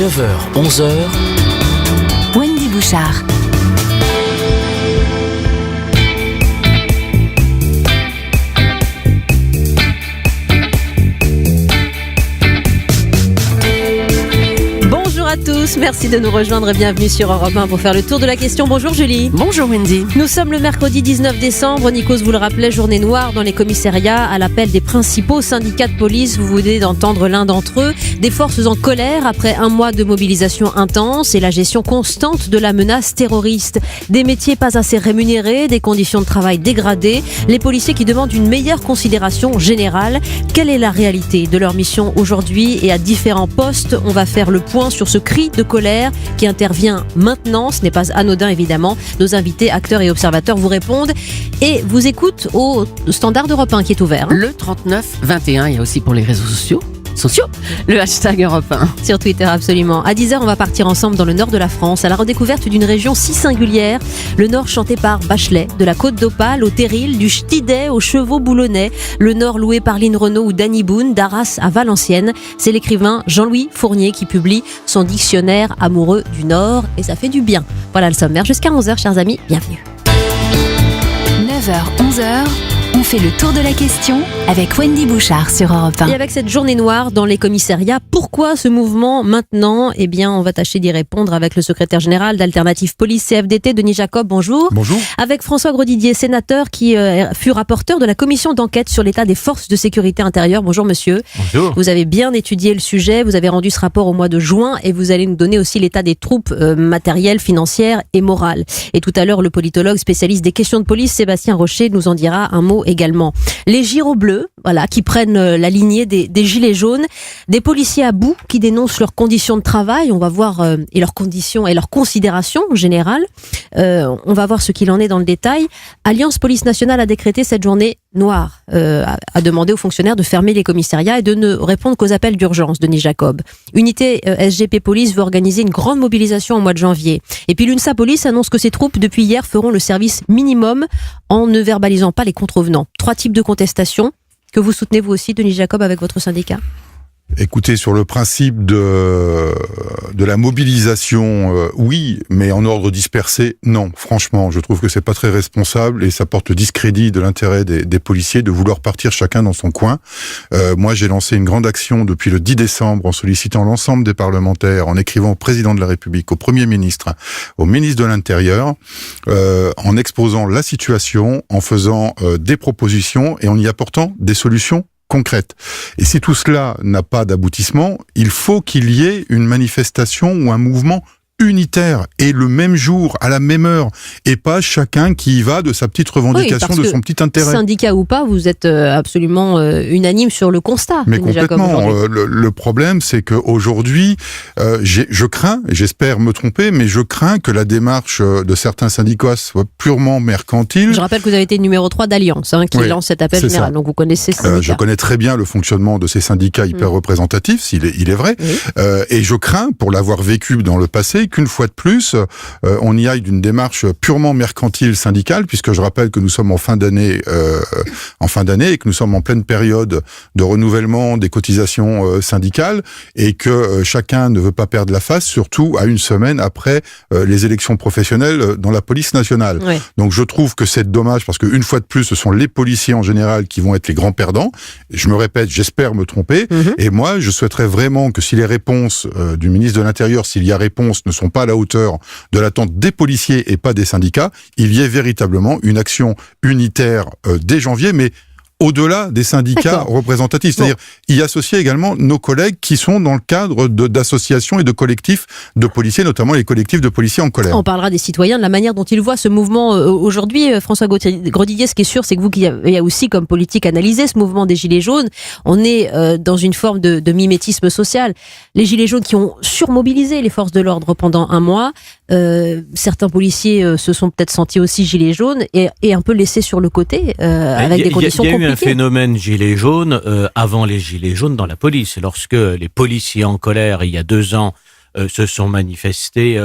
9h, 11h. Wendy Bouchard. Bonjour à tous, merci de nous rejoindre et bienvenue sur Europe 1 pour faire le tour de la question. Bonjour Julie. Bonjour Wendy. Nous sommes le mercredi 19 décembre, Nikos vous le rappelait, journée noire dans les commissariats à l'appel des principaux syndicats de police. Vous venez d'entendre l'un d'entre eux, des forces en colère après un mois de mobilisation intense et la gestion constante de la menace terroriste. Des métiers pas assez rémunérés, des conditions de travail dégradées, les policiers qui demandent une meilleure considération générale. Quelle est la réalité de leur mission aujourd'hui et à différents postes? On va faire le point sur ce cri de colère qui intervient maintenant. Ce n'est pas anodin évidemment. Nos invités, acteurs et observateurs vous répondent et vous écoutent au standard d'Europe 1 qui est ouvert. Le 3921, il y a aussi pour les réseaux sociaux, le hashtag Europe 1. Sur Twitter, absolument. À 10h, on va partir ensemble dans le nord de la France, à la redécouverte d'une région si singulière. Le nord chanté par Bachelet, de la Côte d'Opale au Terril, du Ch'tidet aux chevaux boulonnais. Le nord loué par Lynn Renaud ou Danny Boone, d'Arras à Valenciennes. C'est l'écrivain Jean-Louis Fournier qui publie son dictionnaire amoureux du Nord. Et ça fait du bien. Voilà le sommaire. Jusqu'à 11h, chers amis, bienvenue. 9h, 11h, on fait le tour de la question avec Wendy Bouchard sur Europe 1. Et avec cette journée noire dans les commissariats, pourquoi ce mouvement maintenant? Eh bien, on va tâcher d'y répondre avec le secrétaire général d'Alternative Police CFDT, Denis Jacob. Bonjour. Bonjour. Avec François Grosdidier, sénateur qui fut rapporteur de la commission d'enquête sur l'état des forces de sécurité intérieure. Bonjour monsieur. Bonjour. Vous avez bien étudié le sujet, vous avez rendu ce rapport au mois de juin et vous allez nous donner aussi l'état des troupes matérielles, financières et morales. Et tout à l'heure, le politologue spécialiste des questions de police, Sébastien Rocher, nous en dira un mot également. Les gyros bleus, voilà, qui prennent la lignée des gilets jaunes, des policiers à bout qui dénoncent leurs conditions de travail, on va voir, et leurs conditions et leurs considérations générales. On va voir ce qu'il en est dans le détail. Alliance Police Nationale a décrété cette journée noire, a demandé aux fonctionnaires de fermer les commissariats et de ne répondre qu'aux appels d'urgence, Denis Jacob. Unité SGP Police veut organiser une grande mobilisation au mois de janvier. Et puis l'UNSA Police annonce que ses troupes, depuis hier, feront le service minimum en ne verbalisant pas les contrevenants. 3 types de contestations que vous soutenez vous aussi, Denis Jacob, avec votre syndicat. Écoutez, sur le principe de la mobilisation, oui, mais en ordre dispersé, non. Franchement, je trouve que c'est pas très responsable et ça porte discrédit de l'intérêt des policiers de vouloir partir chacun dans son coin. Moi, j'ai lancé une grande action depuis le 10 décembre en sollicitant l'ensemble des parlementaires, en écrivant au président de la République, au Premier ministre, au ministre de l'Intérieur, en exposant la situation, en faisant des propositions et en y apportant des solutions concrète. Et si tout cela n'a pas d'aboutissement, il faut qu'il y ait une manifestation ou un mouvement unitaire et le même jour, à la même heure, et pas chacun qui y va de sa petite revendication, de son petit intérêt. Syndicat ou pas, vous êtes absolument unanime sur le constat. Mais complètement. Le problème, c'est qu'aujourd'hui, je crains, et j'espère me tromper, mais je crains que la démarche de certains syndicats soit purement mercantile. Je rappelle que vous avez été numéro 3 d'Alliance, qui lance cet appel général, donc vous connaissez ces syndicats. Je connais très bien le fonctionnement de ces syndicats hyper représentatifs, il est vrai, et je crains, pour l'avoir vécu dans le passé, qu'une fois de plus, on y aille d'une démarche purement mercantile syndicale, puisque je rappelle que nous sommes en fin d'année et que nous sommes en pleine période de renouvellement des cotisations syndicales et que chacun ne veut pas perdre la face, surtout à une semaine après les élections professionnelles dans la police nationale. Oui. Donc je trouve que c'est dommage parce qu'une fois de plus, ce sont les policiers en général qui vont être les grands perdants. Je me répète, j'espère me tromper. Et moi, je souhaiterais vraiment que si les réponses du ministre de l'Intérieur, s'il y a réponse, ne sont pas à la hauteur de l'attente des policiers et pas des syndicats, il y ait véritablement une action unitaire dès janvier, mais au-delà des syndicats représentatifs, c'est-à-dire y associer également nos collègues qui sont dans le cadre d'associations et de collectifs de policiers, notamment les collectifs de policiers en colère. On parlera des citoyens, de la manière dont ils voient ce mouvement aujourd'hui. François Grosdidier, ce qui est sûr, c'est que vous qui avez aussi comme politique analysé ce mouvement des Gilets jaunes, on est dans une forme de mimétisme social. Les Gilets jaunes qui ont surmobilisé les forces de l'ordre pendant un mois, certains policiers se sont peut-être sentis aussi Gilets jaunes et un peu laissés sur le côté avec des conditions compliquées. Un phénomène gilet jaune avant les gilets jaunes dans la police. Lorsque les policiers en colère, il y a 2 ans, se sont manifestés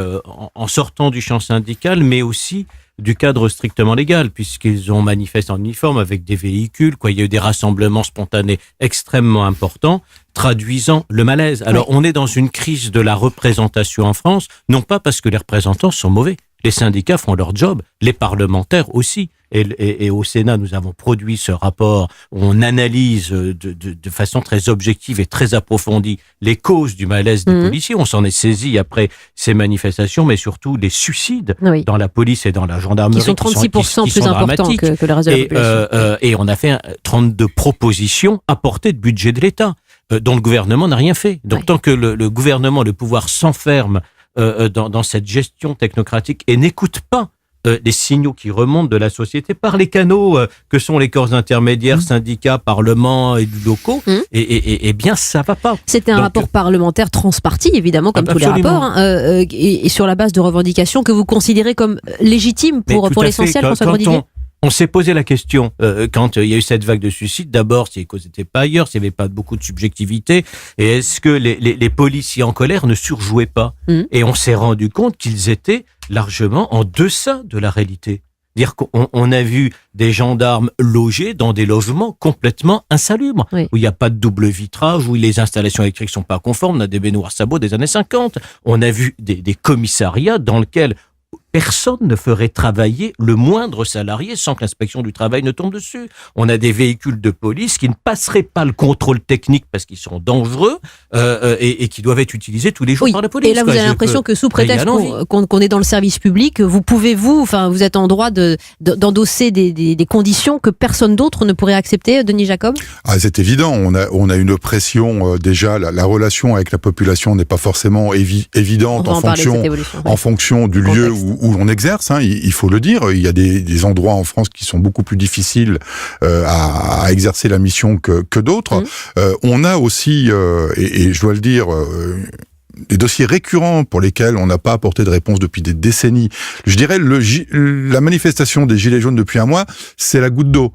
en sortant du champ syndical, mais aussi du cadre strictement légal, puisqu'ils ont manifesté en uniforme avec des véhicules, il y a eu des rassemblements spontanés extrêmement importants, traduisant le malaise. Alors, on est dans une crise de la représentation en France, non pas parce que les représentants sont mauvais. Les syndicats font leur job, les parlementaires aussi. Et au Sénat, nous avons produit ce rapport où on analyse de façon très objective et très approfondie les causes du malaise des policiers. On s'en est saisi après ces manifestations, mais surtout les suicides dans la police et dans la gendarmerie. Qui sont 36% plus importants que le reste de la population. Et on a fait 32 propositions à portée de budget de l'État, dont le gouvernement n'a rien fait. Donc tant que le gouvernement, le pouvoir s'enferme dans cette gestion technocratique et n'écoute pas les signaux qui remontent de la société par les canaux que sont les corps intermédiaires, syndicats, parlements et locaux, et bien ça va pas. C'était un rapport parlementaire transparti, évidemment, comme tous les rapports, et sur la base de revendications que vous considérez comme légitimes pour l'essentiel, François Grosdidier. On s'est posé la question, quand il y a eu cette vague de suicides, d'abord, si les causes n'étaient pas ailleurs, s'il n'y avait pas beaucoup de subjectivité, et est-ce que les policiers en colère ne surjouaient pas? Et on s'est rendu compte qu'ils étaient largement en deçà de la réalité. Dire qu'on a vu des gendarmes logés dans des logements complètement insalubres, où il n'y a pas de double vitrage, où les installations électriques sont pas conformes, on a des baignoires sabots des années 50. On a vu des commissariats dans lesquels personne ne ferait travailler le moindre salarié sans que l'inspection du travail ne tombe dessus. On a des véhicules de police qui ne passeraient pas le contrôle technique parce qu'ils sont dangereux et qui doivent être utilisés tous les jours par la police. Et là, vous avez l'impression que sous prétexte qu'on est dans le service public, vous êtes en droit d'endosser des conditions que personne d'autre ne pourrait accepter, Denis Jacob? C'est évident. On a une pression déjà. La relation avec la population n'est pas forcément évidente en fonction du lieu où on exerce, il faut le dire. Il y a des endroits en France qui sont beaucoup plus difficiles à exercer la mission que d'autres. On a aussi, et je dois le dire, des dossiers récurrents pour lesquels on n'a pas apporté de réponse depuis des décennies. Je dirais la manifestation des Gilets jaunes depuis un mois, c'est la goutte d'eau.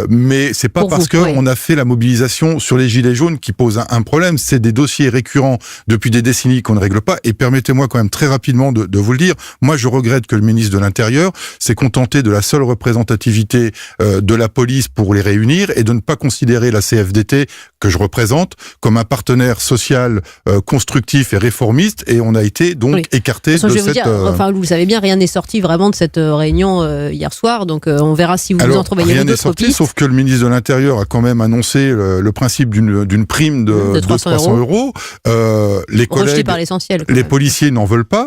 Mais c'est pas parce qu'on a fait la mobilisation sur les gilets jaunes qui pose un problème. C'est des dossiers récurrents depuis des décennies qu'on ne règle pas. Et permettez-moi quand même très rapidement de vous le dire. Moi, je regrette que le ministre de l'Intérieur s'est contenté de la seule représentativité de la police pour les réunir et de ne pas considérer la CFDT que je représente comme un partenaire social constructif et réformiste. Et on a été donc écarté de cette... vous savez bien, rien n'est sorti vraiment de cette réunion hier soir. Donc on verra si vous entrevoyez d'autres pistes. Sauf que le ministre de l'Intérieur a quand même annoncé le principe d'une prime de 300 €. Les collègues, par l'essentiel. Les policiers n'en veulent pas,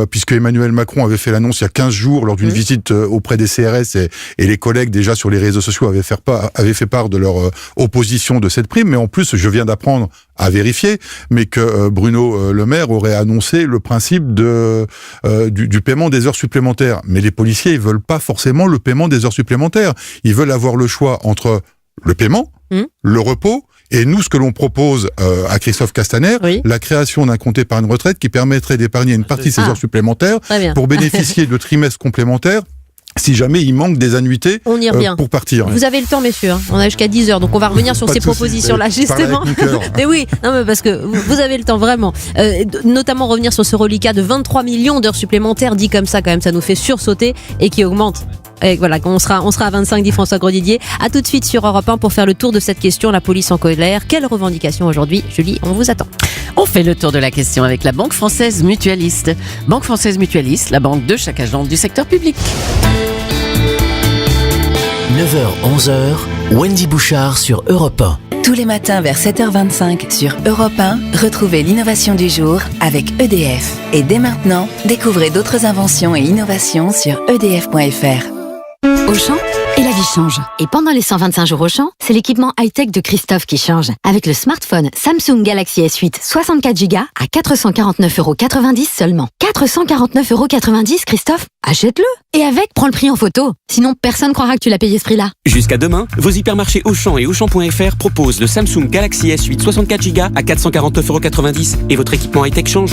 puisque Emmanuel Macron avait fait l'annonce il y a 15 jours lors d'une visite auprès des CRS et les collègues déjà sur les réseaux sociaux avaient fait part de leur opposition de cette prime. Mais en plus, je viens d'apprendre à vérifier, mais que Bruno Le Maire aurait annoncé le principe du paiement des heures supplémentaires. Mais les policiers, ils veulent pas forcément le paiement des heures supplémentaires. Ils veulent avoir le choix entre le paiement, le repos, et nous, ce que l'on propose à Christophe Castaner, la création d'un compte épargne retraite qui permettrait d'épargner une partie de ces heures supplémentaires pour bénéficier de trimestres complémentaires si jamais il manque des annuités pour partir. Vous avez le temps, messieurs. On a jusqu'à 10h, donc on va revenir sur ces propositions-là, justement. Mais oui, parce que vous avez le temps, vraiment. Notamment revenir sur ce reliquat de 23 millions d'heures supplémentaires, dit comme ça, quand même, ça nous fait sursauter et qui augmente. Et voilà, on sera à 25, dit François Grosdidier. À tout de suite sur Europe 1 pour faire le tour de cette question, la police en colère. Quelle revendication aujourd'hui? Julie, on vous attend. On fait le tour de la question avec la Banque Française Mutualiste. Banque Française Mutualiste, la banque de chaque agent du secteur public. 9h-11h, Wendy Bouchard sur Europe 1. Tous les matins vers 7h25 sur Europe 1, retrouvez l'innovation du jour avec EDF. Et dès maintenant, découvrez d'autres inventions et innovations sur edf.fr. Auchan et la vie change. Et pendant les 125 jours Auchan, c'est l'équipement high-tech de Christophe qui change. Avec le smartphone Samsung Galaxy S8 64 Go à 449,90 € seulement. 449,90 €, Christophe? Achète-le. Et avec, prends le prix en photo. Sinon, personne croira que tu l'as payé ce prix-là. Jusqu'à demain, vos hypermarchés Auchan et Auchan.fr proposent le Samsung Galaxy S8 64 Go à 449,90 € et votre équipement high-tech change.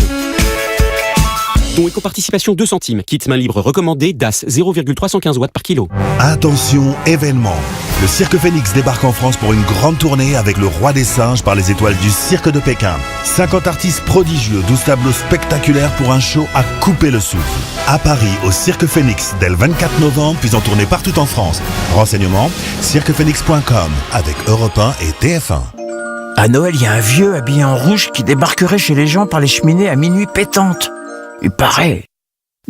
Dont éco-participation 2 centimes. Kit main libre recommandé DAS 0,315 watts par kilo. Attention, événement. Le Cirque Phénix débarque en France pour une grande tournée avec le Roi des Singes par les étoiles du Cirque de Pékin. 50 artistes prodigieux, 12 tableaux spectaculaires pour un show à couper le souffle. À Paris, au Cirque Phénix, dès le 24 novembre, puis en tournée partout en France. Renseignements, cirquephénix.com avec Europe 1 et TF1. À Noël, il y a un vieux habillé en rouge qui débarquerait chez les gens par les cheminées à minuit pétante. Il paraît.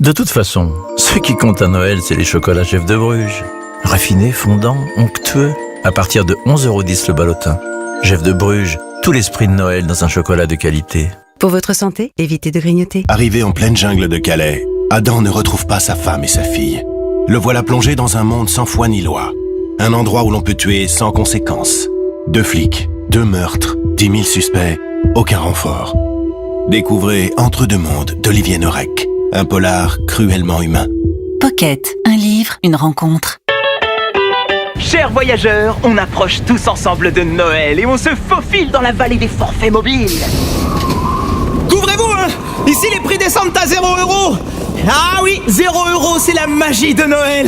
De toute façon, ce qui compte à Noël, c'est les chocolats Chef de Bruges. Raffinés, fondants, onctueux, à partir de 11,10€ le ballotin. Chef de Bruges, tout l'esprit de Noël dans un chocolat de qualité. Pour votre santé, évitez de grignoter. Arrivé en pleine jungle de Calais, Adam ne retrouve pas sa femme et sa fille. Le voilà plongé dans un monde sans foi ni loi. Un endroit où l'on peut tuer sans conséquence. 2 flics, 2 meurtres, 10 000 suspects, aucun renfort. Découvrez Entre deux mondes d'Olivier Norek. Un polar cruellement humain. Pocket, un livre, une rencontre. Chers voyageurs, on approche tous ensemble de Noël et on se faufile dans la vallée des forfaits mobiles. Couvrez-vous, hein! Ici, les prix descendent à 0€. Ah oui, 0€, c'est la magie de Noël.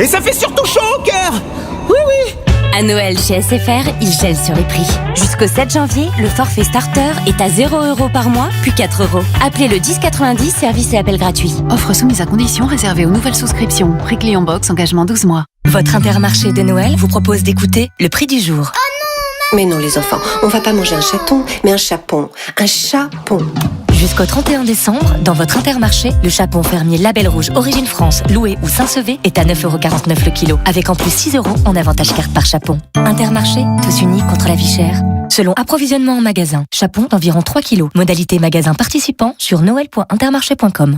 Et ça fait surtout chaud au cœur. Oui, oui. À Noël chez SFR, ils gèlent sur les prix. Jusqu'au 7 janvier, le forfait starter est à 0€ par mois, puis 4€. Appelez le 1090, service et appel gratuit. Offre soumise à conditions réservée aux nouvelles souscriptions. Prix client box, engagement 12 mois. Votre Intermarché de Noël vous propose d'écouter le prix du jour. Mais non les enfants, on va pas manger un chaton, mais un chapon. Un chapon. Jusqu'au 31 décembre, dans votre Intermarché, le chapon fermier Label Rouge Origine France, loué ou Saint-Sevé est à 9,49€ le kilo, avec en plus 6€ en avantage carte par chapon. Intermarché, tous unis contre la vie chère. Selon approvisionnement en magasin, chapon d'environ 3 kilos. Modalité magasin participant sur noël.intermarché.com.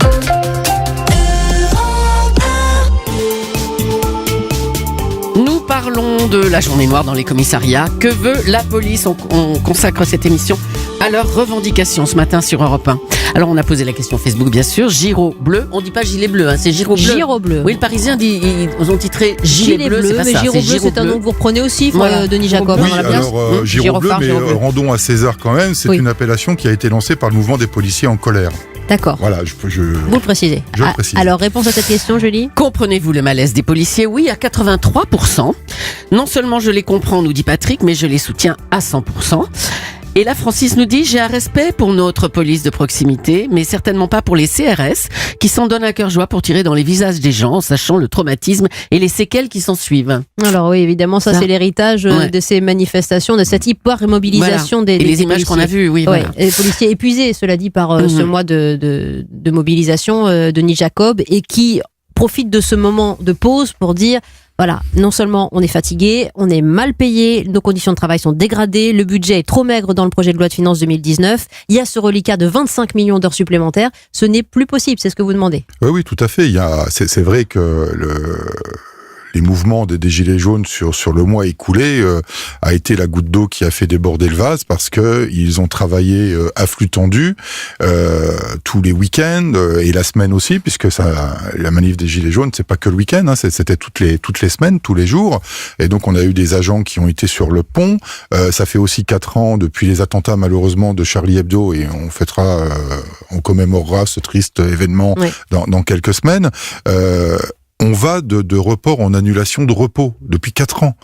Nous parlons de la journée noire dans les commissariats. Que veut la police ? On consacre cette émission à leurs revendications ce matin sur Europe 1. Alors on a posé la question Facebook bien sûr, Giro bleu, on dit pas gilet bleu, hein, c'est Giro bleu. Giro bleu. Oui, le Parisien dit, ils ont titré gilet bleu, c'est pas mais ça, Giro c'est bleu, c'est un nom que vous reprenez aussi, voilà. Denis Jacob. Oui, alors Giro bleu, mais rendons à César quand même, c'est une appellation qui a été lancée par le mouvement des policiers en colère. D'accord. Voilà, vous le précisez. Je le précise. Alors, réponse à cette question, Julie ? Comprenez-vous le malaise des policiers ? Oui, à 83%. Non seulement je les comprends, nous dit Patrick, mais je les soutiens à 100%. Et là, Francis nous dit, j'ai un respect pour notre police de proximité, mais certainement pas pour les CRS, qui s'en donnent à cœur joie pour tirer dans les visages des gens, en sachant le traumatisme et les séquelles qui s'en suivent. Alors oui, évidemment, ça c'est l'héritage de ces manifestations, de cette hyper-mobilisation des les images qu'on a vues, oui. Voilà. Et les policiers épuisés, cela dit, par ce mois de mobilisation, Denis Jacob, et qui profitent de ce moment de pause pour dire... Voilà, non seulement on est fatigué, on est mal payé, nos conditions de travail sont dégradées, le budget est trop maigre dans le projet de loi de finances 2019, il y a ce reliquat de 25 millions d'heures supplémentaires, ce n'est plus possible, c'est ce que vous demandez. Oui, tout à fait. C'est vrai que les mouvements des Gilets jaunes sur le mois écoulé a été la goutte d'eau qui a fait déborder le vase parce que ils ont travaillé à flux tendu tous les week-ends et la semaine aussi, puisque la manif des Gilets jaunes, c'est pas que le week-end, hein, c'était toutes les semaines, tous les jours. Et donc on a eu des agents qui ont été sur le pont. Ça fait aussi 4 ans depuis les attentats malheureusement de Charlie Hebdo et on commémorera ce triste événement dans quelques semaines. On va de report en annulation de repos depuis 4 ans.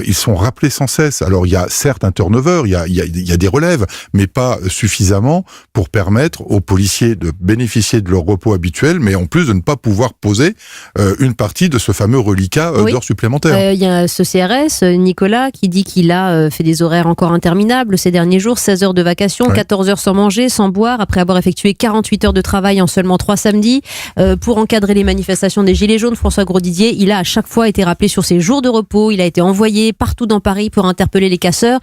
Ils sont rappelés sans cesse. Alors il y a certes un turnover, il y a des relèves, mais pas suffisamment pour permettre aux policiers de bénéficier de leur repos habituel, mais en plus de ne pas pouvoir poser une partie de ce fameux reliquat d'heures supplémentaires. Il y a ce CRS, Nicolas, qui dit qu'il a fait des horaires encore interminables ces derniers jours, 16 heures de vacation, 14 heures sans manger, sans boire, après avoir effectué 48 heures de travail en seulement 3 samedis. Pour encadrer les manifestations des Gilets jaunes, François Grosdidier, il a à chaque fois été rappelé sur ses jours de repos, il a été envoyé partout dans Paris pour interpeller les casseurs.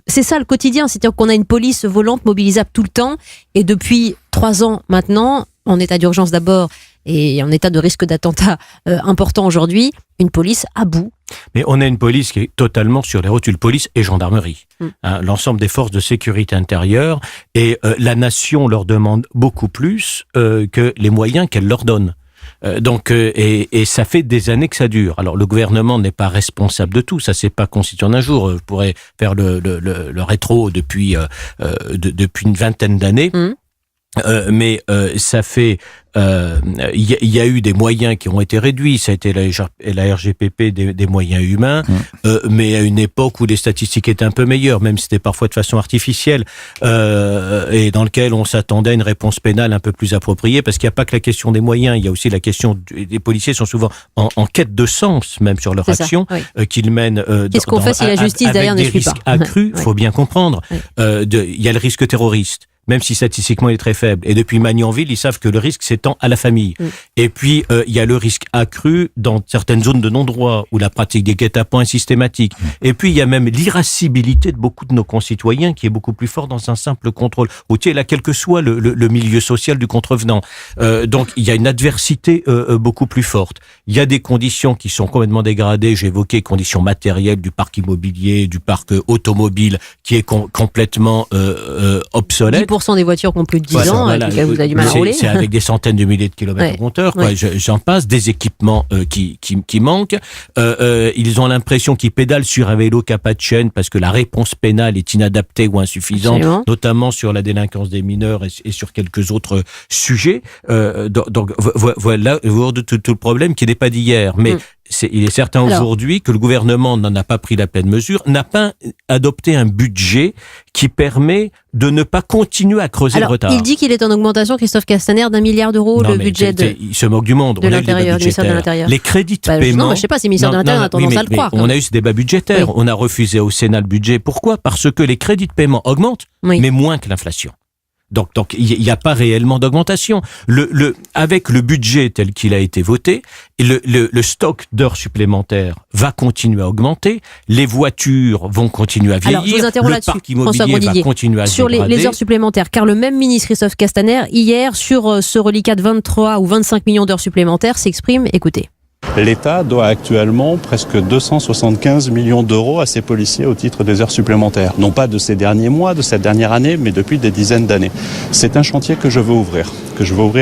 C'est ça le quotidien, c'est-à-dire qu'on a une police volante, mobilisable tout le temps, et depuis 3 ans maintenant, en état d'urgence d'abord, et en état de risque d'attentat important aujourd'hui, une police à bout. Mais on a une police qui est totalement sur les rotules, police et gendarmerie. L'ensemble des forces de sécurité intérieure, et la nation leur demande beaucoup plus que les moyens qu'elle leur donne. Et ça fait des années que ça dure. Alors le gouvernement n'est pas responsable de tout, ça s'est pas constitué en un jour. Je pourrais faire le rétro depuis une vingtaine d'années. Mais ça fait, il y a eu des moyens qui ont été réduits. Ça a été la RGPP des moyens humains, mais à une époque où les statistiques étaient un peu meilleures, même si c'était parfois de façon artificielle, et dans lequel on s'attendait à une réponse pénale un peu plus appropriée, parce qu'il n'y a pas que la question des moyens, il y a aussi la question des policiers sont souvent en quête de sens, même sur leur action, qu'ils mènent. Qu'est-ce qu'on fait si la justice derrière ne suit pas ? Avec des risques accrus, faut bien comprendre. Il y a le risque terroriste, même si statistiquement il est très faible. Et depuis Magnanville, ils savent que le risque s'étend à la famille. Et puis, il y a le risque accru dans certaines zones de non-droit, où la pratique des guet-apens est systématique. Et puis, il y a même l'irascibilité de beaucoup de nos concitoyens, qui est beaucoup plus fort dans un simple contrôle routier, là, quel que soit le milieu social du contrevenant. Donc, il y a une adversité beaucoup plus forte. Il y a des conditions qui sont complètement dégradées. J'ai évoqué conditions matérielles du parc immobilier, du parc automobile, qui est complètement obsolète. 10% des voitures qui ont plus de 10 ans, avec lesquelles vous avez du mal à rouler. C'est avec des centaines de milliers de kilomètres au compteur, quoi. J'en passe, des équipements qui manquent. Ils ont l'impression qu'ils pédalent sur un vélo qui n'a pas de chaîne parce que la réponse pénale est inadaptée ou insuffisante, notamment sur la délinquance des mineurs et sur quelques autres sujets. Donc voilà tout le problème qui n'est pas d'hier, mais il est certain aujourd'hui que le gouvernement n'en a pas pris la pleine mesure, n'a pas adopté un budget qui permet de ne pas continuer à creuser le retard. Il dit qu'il est en augmentation, Christophe Castaner, d'1 milliard d'euros, le budget il se moque du monde. de l'Intérieur, du ministère de l'Intérieur. Les crédits de paiement... Non, je sais pas, c'est le ministère de l'Intérieur, on a tendance à le croire. On a eu ce débat budgétaire, on a refusé au Sénat le budget. Pourquoi ? Parce que les crédits de paiement augmentent, mais moins que l'inflation. Donc il n'y a pas réellement d'augmentation. Avec le budget tel qu'il a été voté, le stock d'heures supplémentaires va continuer à augmenter, les voitures vont continuer à vieillir, Alors, je vous interromps le parc immobilier va continuer à se sur dégrader. les heures supplémentaires, car le même ministre Christophe Castaner, hier, sur ce reliquat de 23 ou 25 millions d'heures supplémentaires, s'exprime, écoutez. L'État doit actuellement presque 275 millions d'euros à ses policiers au titre des heures supplémentaires. Non pas de ces derniers mois, de cette dernière année, mais depuis des dizaines d'années. C'est un chantier que je veux ouvrir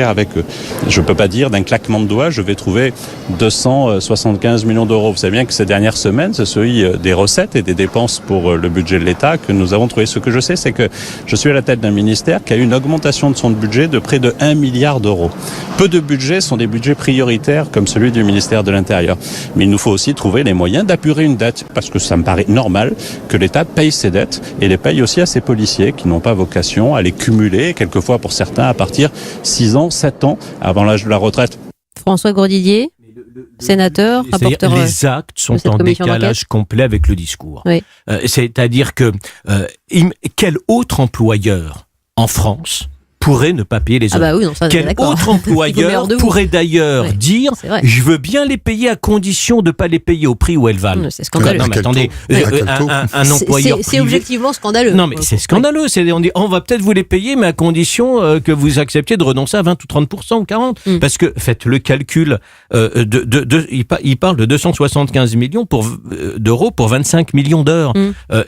avec eux. Je ne peux pas dire d'un claquement de doigts, je vais trouver 275 millions d'euros. Vous savez bien que ces dernières semaines, c'est celui des recettes et des dépenses pour le budget de l'État que nous avons trouvé. Ce que je sais, c'est que je suis à la tête d'un ministère qui a eu une augmentation de son budget de près de 1 milliard d'euros. Peu de budgets sont des budgets prioritaires comme celui du ministère de l'Intérieur. Mais il nous faut aussi trouver les moyens d'apurer une dette, parce que ça me paraît normal que l'État paye ses dettes et les paye aussi à ses policiers qui n'ont pas vocation à les cumuler, quelquefois pour certains à partir 6 ans, 7 ans avant l'âge de la retraite. François Grosdidier, sénateur, rapporteur. Les actes sont en décalage complet avec le discours. Oui. C'est-à-dire que quel autre employeur en France pourrait ne pas payer les heures. Quel autre employeur pourrait d'ailleurs dire je veux bien les payer à condition de ne pas les payer au prix où elles valent. C'est scandaleux. Non, mais attendez, un employeur c'est objectivement scandaleux. Non, mais c'est scandaleux. On dit on va peut-être vous les payer, mais à condition que vous acceptiez de renoncer à 20 ou 30% ou 40%. Parce que faites le calcul. Il parle de 275 millions d'euros pour 25 millions d'heures.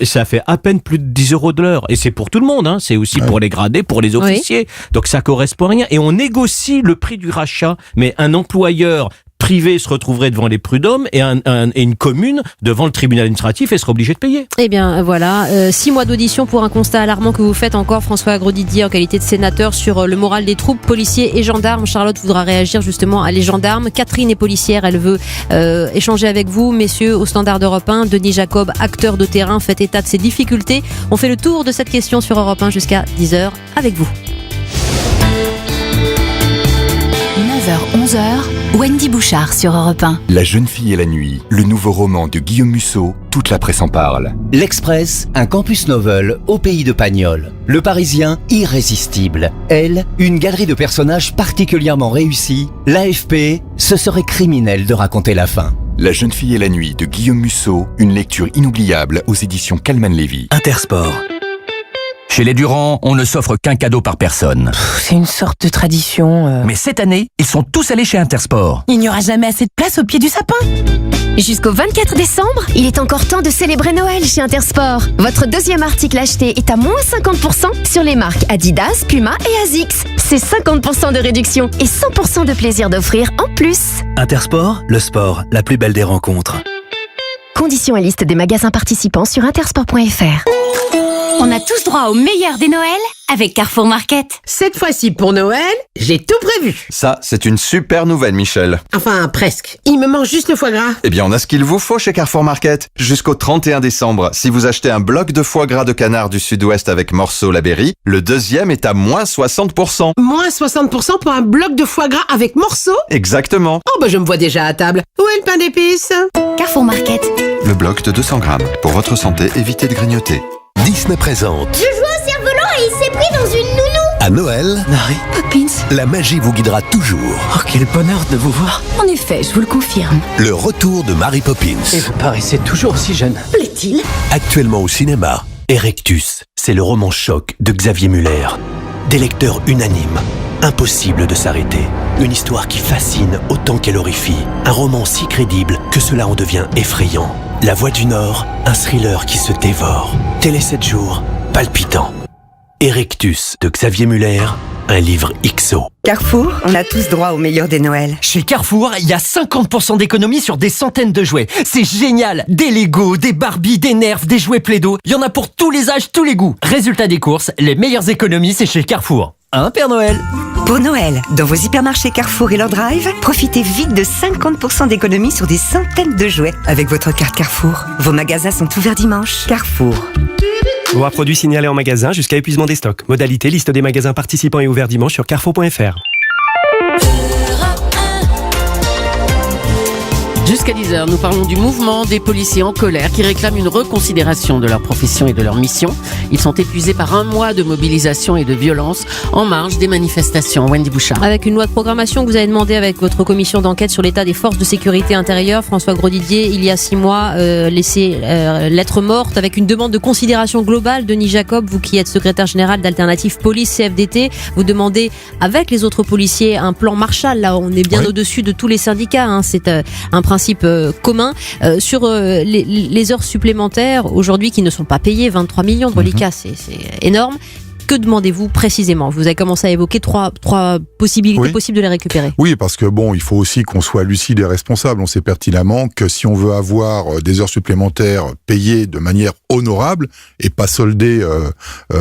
Ça fait à peine plus de 10 euros de l'heure. Et c'est pour tout le monde. C'est aussi pour les gradés, pour les officiers. Donc ça correspond à rien. Et on négocie le prix du rachat. Mais un employeur privé se retrouverait devant les prud'hommes et une commune devant le tribunal administratif et serait obligé de payer. Eh bien voilà, 6 mois d'audition pour un constat alarmant que vous faites encore, François Grosdidier, en qualité de sénateur, sur le moral des troupes, policiers et gendarmes. Charlotte voudra réagir justement à les gendarmes. Catherine est policière, elle veut échanger avec vous, messieurs, au Standard d'Europe 1. Denis Jacob, acteur de terrain, fait état de ses difficultés. On fait le tour de cette question sur Europe 1 jusqu'à 10h avec vous. 9h-11h, Wendy Bouchard sur Europe 1. La jeune fille et la nuit, le nouveau roman de Guillaume Musso, toute la presse en parle. L'Express, un campus novel au pays de Pagnol. Le Parisien, irrésistible. Elle, une galerie de personnages particulièrement réussis. L'AFP, ce serait criminel de raconter la fin. La jeune fille et la nuit de Guillaume Musso, une lecture inoubliable aux éditions Calman Lévy. Intersport. Chez les Durand, on ne s'offre qu'un cadeau par personne. C'est une sorte de tradition. Mais cette année, ils sont tous allés chez Intersport. Il n'y aura jamais assez de place au pied du sapin. Jusqu'au 24 décembre, il est encore temps de célébrer Noël chez Intersport. Votre deuxième article acheté est à moins 50% sur les marques Adidas, Puma et Asics. C'est 50% de réduction et 100% de plaisir d'offrir en plus. Intersport, le sport, la plus belle des rencontres. Conditions et liste des magasins participants sur intersport.fr. On a tous droit au meilleur des Noëls avec Carrefour Market. Cette fois-ci pour Noël, j'ai tout prévu. Ça, c'est une super nouvelle, Michel. Enfin, presque. Il me manque juste le foie gras. Eh bien, on a ce qu'il vous faut chez Carrefour Market. Jusqu'au 31 décembre, si vous achetez un bloc de foie gras de canard du Sud-Ouest avec morceau la berry, le deuxième est à moins 60%. Moins 60% pour un bloc de foie gras avec morceau ? Exactement. Oh, je me vois déjà à table. Où est le pain d'épices ? Carrefour Market. Le bloc de 200 grammes. Pour votre santé, évitez de grignoter. Disney présente. Je joue au cerf-volant et il s'est pris dans une nounou. À Noël, Harry Poppins, la magie vous guidera toujours. Oh, quel bonheur de vous voir. En effet, je vous le confirme. Le retour de Mary Poppins. Et vous paraissez toujours aussi jeune. Plaît-il ? Actuellement au cinéma, Erectus, c'est le roman choc de Xavier Muller. Des lecteurs unanimes. Impossible de s'arrêter. Une histoire qui fascine autant qu'elle horrifie. Un roman si crédible que cela en devient effrayant. La Voix du Nord, un thriller qui se dévore. Télé 7 jours, palpitant. Erectus de Xavier Muller, un livre XO. Carrefour, on a tous droit au meilleur des Noëls. Chez Carrefour, il y a 50% d'économie sur des centaines de jouets. C'est génial! Des Lego, des Barbie, des Nerf, des jouets Play-Doh. Il y en a pour tous les âges, tous les goûts. Résultat des courses, les meilleures économies, c'est chez Carrefour. Hein, Père Noël? Pour Noël, dans vos hypermarchés Carrefour et leur drive, profitez vite de 50% d'économie sur des centaines de jouets avec votre carte Carrefour. Vos magasins sont ouverts dimanche. Carrefour. Voix produits signalés en magasin jusqu'à épuisement des stocks. Modalité, liste des magasins participants et ouverts dimanche sur carrefour.fr. Jusqu'à 10h, nous parlons du mouvement des policiers en colère qui réclament une reconsidération de leur profession et de leur mission. Ils sont épuisés par un mois de mobilisation et de violence en marge des manifestations. Wendy Bouchard. Avec une loi de programmation que vous avez demandé avec votre commission d'enquête sur l'état des forces de sécurité intérieure, François Grosdidier, il y a 6 mois, laissé lettre morte avec une demande de considération globale. Denis Jacob, vous qui êtes secrétaire général d'Alternative Police CFDT, vous demandez avec les autres policiers un plan Marshall. Là, on est bien au-dessus de tous les syndicats. Hein. C'est un principe commun sur les heures supplémentaires aujourd'hui qui ne sont pas payées, 23 millions de reliquats, c'est énorme. Que demandez-vous précisément? Vous avez commencé à évoquer trois possibilités possibles de les récupérer. Oui, parce que bon, il faut aussi qu'on soit lucide et responsable. On sait pertinemment que si on veut avoir des heures supplémentaires payées de manière honorable et pas soldées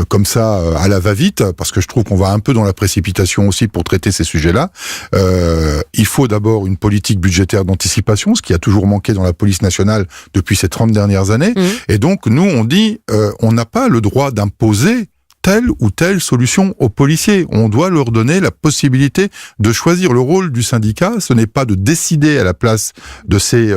comme ça à la va-vite, parce que je trouve qu'on va un peu dans la précipitation aussi pour traiter ces sujets-là, il faut d'abord une politique budgétaire d'anticipation, ce qui a toujours manqué dans la police nationale depuis ces 30 dernières années. Et donc, nous, on dit, on n'a pas le droit d'imposer telle ou telle solution aux policiers. On doit leur donner la possibilité de choisir. Le rôle du syndicat, ce n'est pas de décider à la place de ses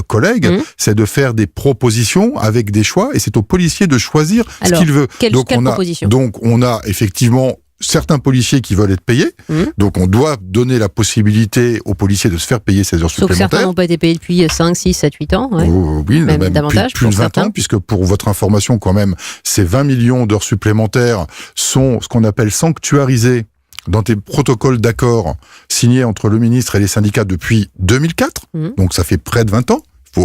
collègues, c'est de faire des propositions avec des choix, et c'est aux policiers de choisir ce qu'il veut. Quelle proposition ? Donc on a effectivement certains policiers qui veulent être payés, donc on doit donner la possibilité aux policiers de se faire payer ces heures supplémentaires. Sauf que certains n'ont pas été payés depuis 5, 6, 7, 8 ans. Ouais. Oui, même davantage. Plus de 20 ans, puisque pour votre information quand même, ces 20 millions d'heures supplémentaires sont ce qu'on appelle sanctuarisés dans des protocoles d'accord signés entre le ministre et les syndicats depuis 2004, donc ça fait près de 20 ans.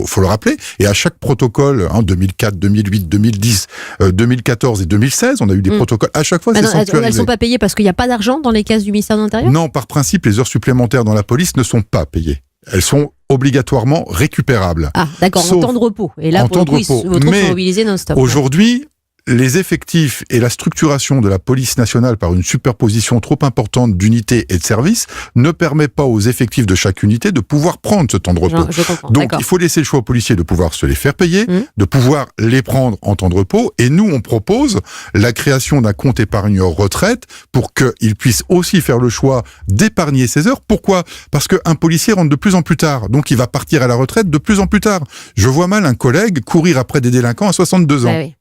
Faut le rappeler. Et à chaque protocole, 2004, 2008, 2010, 2014 et 2016, on a eu des protocoles. À chaque fois, c'est sanctuarisé. Elles ne sont pas payées parce qu'il n'y a pas d'argent dans les caisses du ministère de l'Intérieur ? Non, par principe, les heures supplémentaires dans la police ne sont pas payées. Elles sont obligatoirement récupérables. Ah, d'accord, en temps de repos. Et là, pour le coup, vos troupes sont mobilisées non-stop. Aujourd'hui, les effectifs et la structuration de la police nationale par une superposition trop importante d'unités et de services ne permet pas aux effectifs de chaque unité de pouvoir prendre ce temps de repos. Je comprends. Donc il faut laisser le choix aux policiers de pouvoir se les faire payer, de pouvoir les prendre en temps de repos, et nous on propose la création d'un compte épargne retraite pour qu'ils puissent aussi faire le choix d'épargner ces heures. Pourquoi ? Parce qu'un policier rentre de plus en plus tard, donc il va partir à la retraite de plus en plus tard. Je vois mal un collègue courir après des délinquants à 62 ans. Ah oui.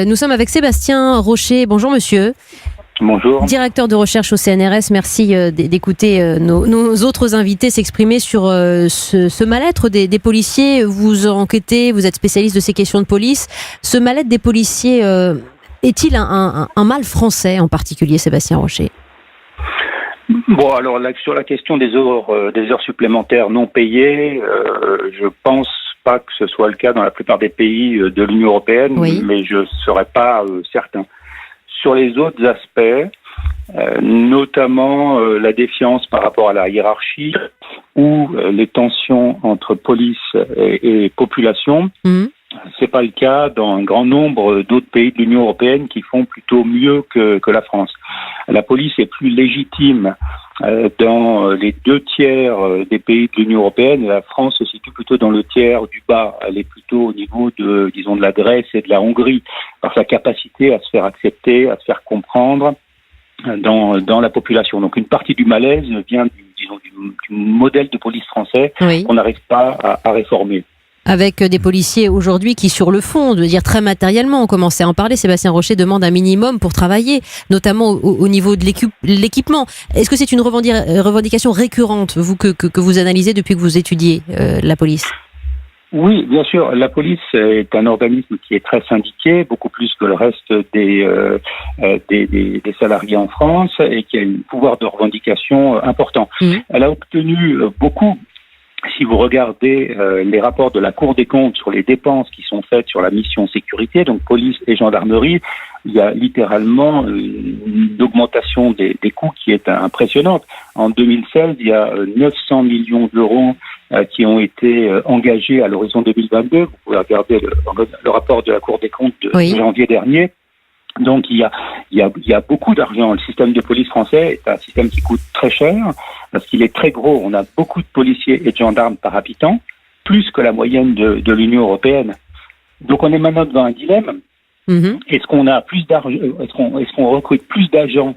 Nous sommes avec Sébastien Rocher. Bonjour monsieur. Bonjour. Directeur de recherche au CNRS. Merci d'écouter nos autres invités s'exprimer sur ce mal-être des policiers. Vous enquêtez, vous êtes spécialiste de ces questions de police. Ce mal-être des policiers est-il un mal français en particulier, Sébastien Rocher ? Bon, alors sur la question des heures supplémentaires non payées, je pense pas que ce soit le cas dans la plupart des pays de l'Union européenne, mais je ne serais pas certain. Sur les autres aspects, notamment la défiance par rapport à la hiérarchie ou les tensions entre police et population, C'est pas le cas dans un grand nombre d'autres pays de l'Union européenne qui font plutôt mieux que la France. La police est plus légitime dans les 2/3 des pays de l'Union européenne. La France se situe plutôt dans le tiers du bas. Elle est plutôt au niveau de la Grèce et de la Hongrie, par sa capacité à se faire accepter, à se faire comprendre dans la population. Donc une partie du malaise vient du modèle de police français qu'on n'arrive pas à réformer. Avec des policiers aujourd'hui qui, sur le fond, de dire très matériellement, on commençait à en parler, Sébastien Rocher demande un minimum pour travailler, notamment au niveau de l'équipement. Est-ce que c'est une revendication récurrente, vous, que vous analysez depuis que vous étudiez la police ? Oui, bien sûr. La police est un organisme qui est très syndiqué, beaucoup plus que le reste des salariés en France, et qui a un pouvoir de revendication important. Elle a obtenu beaucoup. Si vous regardez les rapports de la Cour des comptes sur les dépenses qui sont faites sur la mission sécurité, donc police et gendarmerie, il y a littéralement une augmentation des coûts qui est impressionnante. En 2016, il y a 900 millions d'euros qui ont été engagés à l'horizon 2022. Vous pouvez regarder le rapport de la Cour des comptes de janvier dernier. Donc il y a beaucoup d'argent. Le système de police français est un système qui coûte très cher parce qu'il est très gros. On a beaucoup de policiers et de gendarmes par habitant, plus que la moyenne de l'Union européenne. Donc on est maintenant devant un dilemme. Est-ce qu'on a plus d'argent, est-ce qu'on recrute plus d'agents,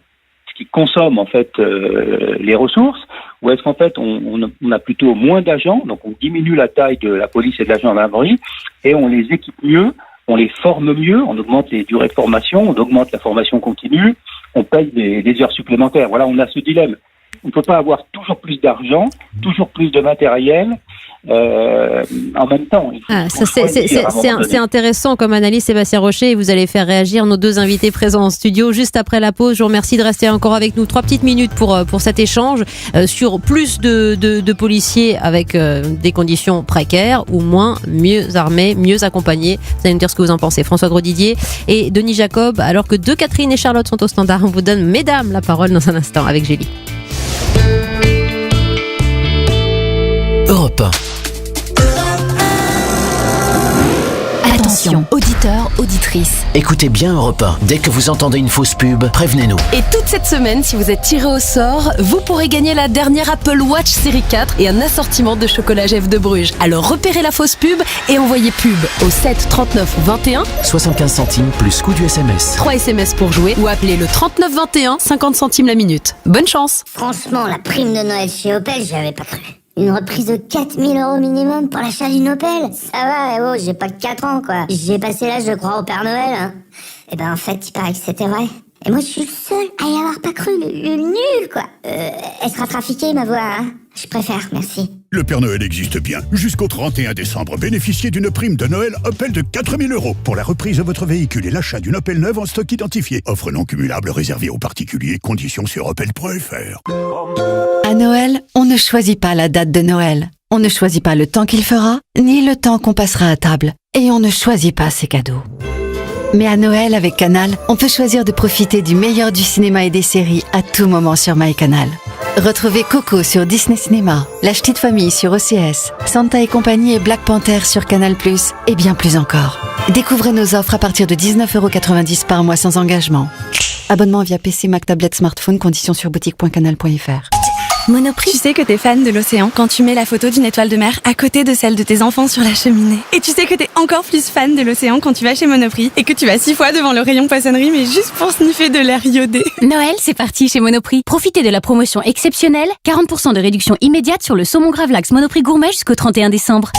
ce qui consomme en fait les ressources, ou est-ce qu'en fait on a plutôt moins d'agents, donc on diminue la taille de la police et de la gendarmerie et on les équipe mieux, on les forme mieux, on augmente les durées de formation, on augmente la formation continue, on paye des heures supplémentaires. Voilà, on a ce dilemme. On ne peut pas avoir toujours plus d'argent, toujours plus de matériel en même temps. C'est intéressant comme analyse, Sébastien Rocher, et vous allez faire réagir nos deux invités présents en studio juste après la pause. Je vous remercie de rester encore avec nous 3 petites minutes pour cet échange sur plus de policiers avec des conditions précaires ou moins, mieux armés, mieux accompagnés. Vous allez me dire ce que vous en pensez. François Grosdidier et Denis Jacob, alors que Catherine et Charlotte sont au standard. On vous donne, mesdames, la parole dans un instant avec Julie. Europe 1. Attention, auditeurs, auditrices. Écoutez bien Europe 1. Dès que vous entendez une fausse pub, prévenez-nous. Et toute cette semaine, si vous êtes tiré au sort, vous pourrez gagner la dernière Apple Watch série 4 et un assortiment de chocolat Jeff de Bruges. Alors repérez la fausse pub et envoyez pub au 7 39 21. 75 centimes plus coût du SMS. 3 SMS pour jouer ou appelez le 39 21, 50 centimes la minute. Bonne chance. Franchement, la prime de Noël chez Opel, j'y avais pas cru. Une reprise de 4 000 € minimum pour l'achat d'une Opel. Ça va, j'ai pas que 4 ans, quoi. J'ai passé l'âge de croire au Père Noël, hein. Et ben, en fait, il paraît que c'était vrai. Et moi, je suis le seul à y avoir pas cru, le nul, quoi. Elle sera trafiquée, ma voix, hein. Je préfère, merci. Le Père Noël existe bien. Jusqu'au 31 décembre, bénéficiez d'une prime de Noël Opel de 4 000 € pour la reprise de votre véhicule et l'achat d'une Opel neuve en stock identifié. Offre non cumulable réservée aux particuliers. Conditions sur opel.fr. À Noël, on ne choisit pas la date de Noël. On ne choisit pas le temps qu'il fera, ni le temps qu'on passera à table. Et on ne choisit pas ses cadeaux. Mais à Noël, avec Canal, on peut choisir de profiter du meilleur du cinéma et des séries à tout moment sur MyCanal. Retrouvez Coco sur Disney Cinéma, La Ch'tite Famille sur OCS, Santa et compagnie et Black Panther sur Canal+, et bien plus encore. Découvrez nos offres à partir de 19,90 € par mois sans engagement. Abonnement via PC, Mac, tablette, smartphone, conditions sur boutique.canal.fr. Monoprix. Tu sais que t'es fan de l'océan quand tu mets la photo d'une étoile de mer à côté de celle de tes enfants sur la cheminée. Et tu sais que t'es encore plus fan de l'océan quand tu vas chez Monoprix et que tu vas 6 fois devant le rayon poissonnerie mais juste pour sniffer de l'air iodé. Noël, c'est parti chez Monoprix. Profitez de la promotion exceptionnelle, 40% de réduction immédiate sur le saumon gravlax Monoprix Gourmet jusqu'au 31 décembre.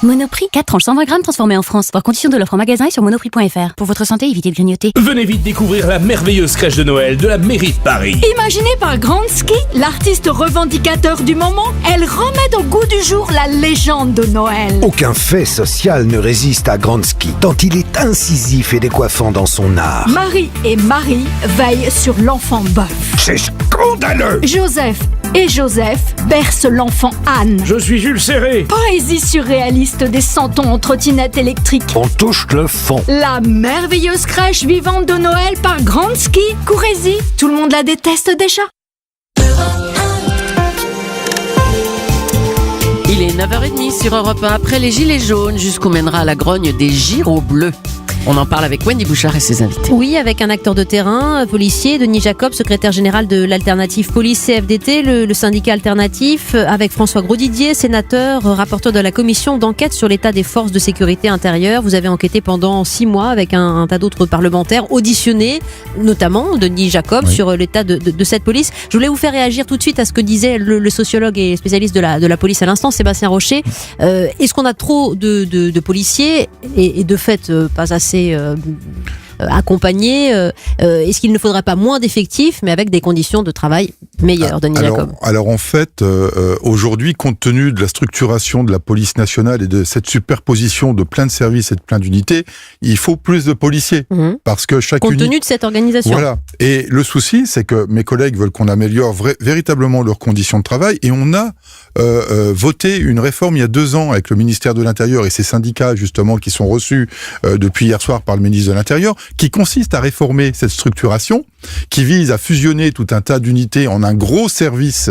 Monoprix, 4 tranches 120 grammes transformées en France. Voir conditions de l'offre en magasin et sur monoprix.fr. Pour votre santé, évitez de grignoter. Venez vite découvrir la merveilleuse crèche de Noël de la mairie de Paris. Imaginée par Gransky, l'artiste revendicateur du moment, elle remet au goût du jour la légende de Noël. Aucun fait social ne résiste à Gransky, tant il est incisif et décoiffant dans son art. Marie et Marie veillent sur l'enfant bœuf. C'est scandaleux! Joseph et Joseph bercent l'enfant Anne. Je suis Jules Serré. Poésie surréaliste des santons en trottinette électrique. On touche le fond. La merveilleuse crèche vivante de Noël par Gransky. Courez-y, tout le monde la déteste déjà. Il est 9h30 sur Europe 1. Après les gilets jaunes, jusqu'où mènera la grogne des gyros bleus. On en parle avec Wendy Bouchard et ses invités. Oui, avec un acteur de terrain, policier, Denis Jacob, secrétaire général de l'Alternative Police CFDT, le syndicat alternatif, avec François Grosdidier, sénateur, rapporteur de la commission d'enquête sur l'état des forces de sécurité intérieure. Vous avez enquêté pendant 6 mois avec un tas d'autres parlementaires auditionnés, notamment Denis Jacob, sur l'état de cette police. Je voulais vous faire réagir tout de suite à ce que disait le sociologue et spécialiste de la police à l'instant, Sébastien Rocher. Est-ce qu'on a trop de policiers et de fait pas assez accompagnés? Est-ce qu'il ne faudrait pas moins d'effectifs mais avec des conditions de travail meilleures, Denis Jacob? Alors en fait, aujourd'hui, compte tenu de la structuration de la police nationale et de cette superposition de plein de services et de plein d'unités, il faut plus de policiers. Parce que chaque compte tenu de cette organisation. Voilà. Et le souci, c'est que mes collègues veulent qu'on améliore véritablement leurs conditions de travail, et on a voté une réforme il y a 2 ans avec le ministère de l'Intérieur et ses syndicats justement qui sont reçus depuis hier soir par le ministre de l'Intérieur, qui consiste à réformer cette structuration, qui vise à fusionner tout un tas d'unités en un gros service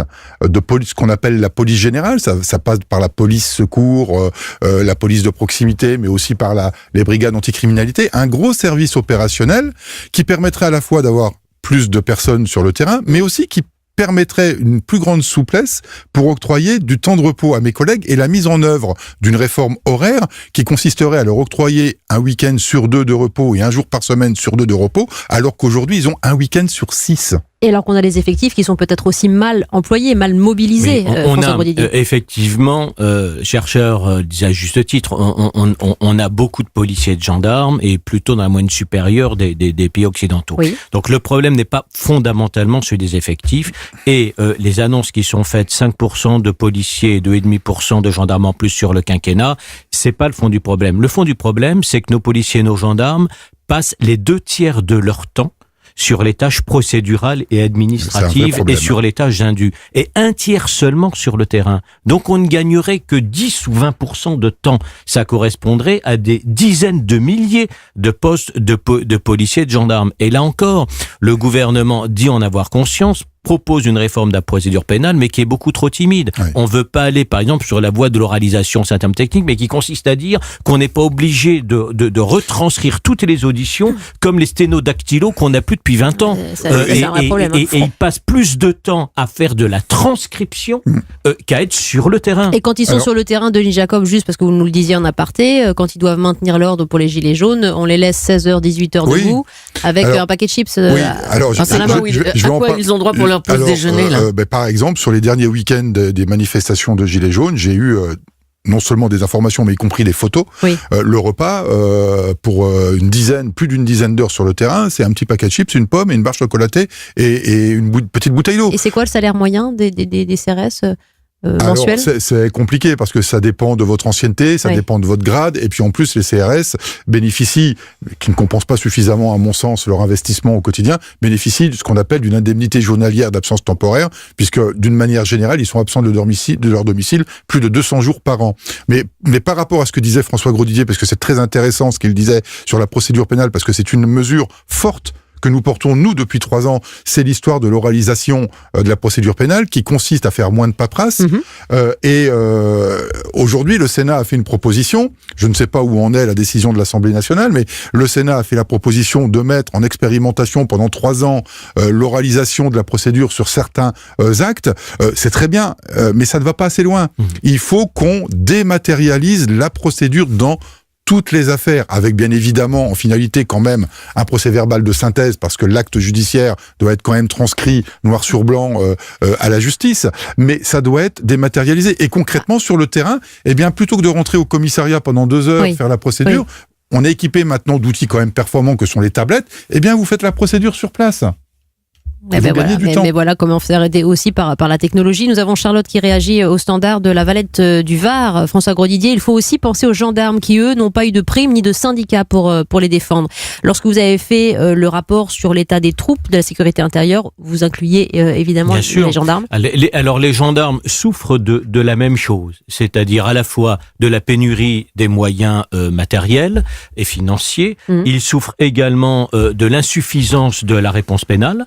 de police, ce qu'on appelle la police générale. Ça passe par la police secours, la police de proximité, mais aussi par les brigades anticriminalité. Un gros service opérationnel qui permettrait à la fois d'avoir plus de personnes sur le terrain, mais aussi qui permettrait une plus grande souplesse pour octroyer du temps de repos à mes collègues et la mise en œuvre d'une réforme horaire qui consisterait à leur octroyer un week-end sur 2 de repos et un jour par semaine sur 2 de repos, alors qu'aujourd'hui ils ont un week-end sur 6. Et alors qu'on a des effectifs qui sont peut-être aussi mal employés, mal mobilisés. On a effectivement, chercheurs disent à juste titre, on a beaucoup de policiers et de gendarmes et plutôt dans la moyenne supérieure des pays occidentaux. Oui. Donc le problème n'est pas fondamentalement celui des effectifs, et les annonces qui sont faites, 5% de policiers et 2,5% de gendarmes en plus sur le quinquennat, c'est pas le fond du problème. Le fond du problème, c'est que nos policiers et nos gendarmes passent les 2/3 de leur temps sur les tâches procédurales et administratives et sur les tâches indues, et 1/3 seulement sur le terrain. Donc on ne gagnerait que 10 ou 20% de temps. Ça correspondrait à des dizaines de milliers de postes de policiers et de gendarmes. Et là encore, le gouvernement dit en avoir conscience, propose une réforme de la procédure pénale, mais qui est beaucoup trop timide. Oui. On veut pas aller, par exemple, sur la voie de l'oralisation, c'est un terme technique, mais qui consiste à dire qu'on n'est pas obligé de retranscrire toutes les auditions comme les sténodactylos qu'on n'a plus depuis 20 ans. Et ils passent plus de temps à faire de la transcription qu'à être sur le terrain. Et quand ils sont sur le terrain, Denis Jacob, juste parce que vous nous le disiez en aparté, quand ils doivent maintenir l'ordre pour les gilets jaunes, on les laisse 16h, 18h debout, avec un paquet de chips. Ils ont droit pour leur pause déjeuner, là. Par exemple, sur les derniers week-ends des manifestations de Gilets jaunes, j'ai eu non seulement des informations, mais y compris des photos. Oui. Le repas, pour plus d'une dizaine d'heures sur le terrain, c'est un petit paquet de chips, une pomme et une barre chocolatée et une petite bouteille d'eau. Et c'est quoi le salaire moyen des CRS mensuel? Alors, c'est compliqué parce que ça dépend de votre ancienneté, ça dépend de votre grade, et puis en plus les CRS bénéficient, qui ne compensent pas suffisamment à mon sens leur investissement au quotidien, bénéficient de ce qu'on appelle d'une indemnité journalière d'absence temporaire, puisque d'une manière générale ils sont absents de leur domicile plus de 200 jours par an. Mais par rapport à ce que disait François Grosdidier, parce que c'est très intéressant ce qu'il disait sur la procédure pénale, parce que c'est une mesure forte que nous portons, nous, depuis 3 ans, c'est l'histoire de l'oralisation de la procédure pénale qui consiste à faire moins de paperasse. Aujourd'hui, le Sénat a fait une proposition. Je ne sais pas où en est la décision de l'Assemblée nationale, mais le Sénat a fait la proposition de mettre en expérimentation pendant 3 ans l'oralisation de la procédure sur certains actes. C'est très bien, mais ça ne va pas assez loin. Il faut qu'on dématérialise la procédure dans toutes les affaires, avec bien évidemment en finalité quand même un procès-verbal de synthèse, parce que l'acte judiciaire doit être quand même transcrit noir sur blanc à la justice, mais ça doit être dématérialisé. Et concrètement sur le terrain, eh bien plutôt que de rentrer au commissariat pendant 2 heures, faire la procédure, on est équipé maintenant d'outils quand même performants que sont les tablettes, eh bien vous faites la procédure sur place. Mais voilà comment faire aider aussi par la technologie. Nous avons Charlotte qui réagit au standard de la Valette du Var. François Grosdidier, il faut aussi penser aux gendarmes qui, eux, n'ont pas eu de prime ni de syndicat pour les défendre. Lorsque vous avez fait le rapport sur l'état des troupes de la sécurité intérieure, vous incluiez évidemment les gendarmes. Alors les gendarmes souffrent de la même chose, c'est-à-dire à la fois de la pénurie des moyens matériels et financiers. Ils souffrent également de l'insuffisance de la réponse pénale.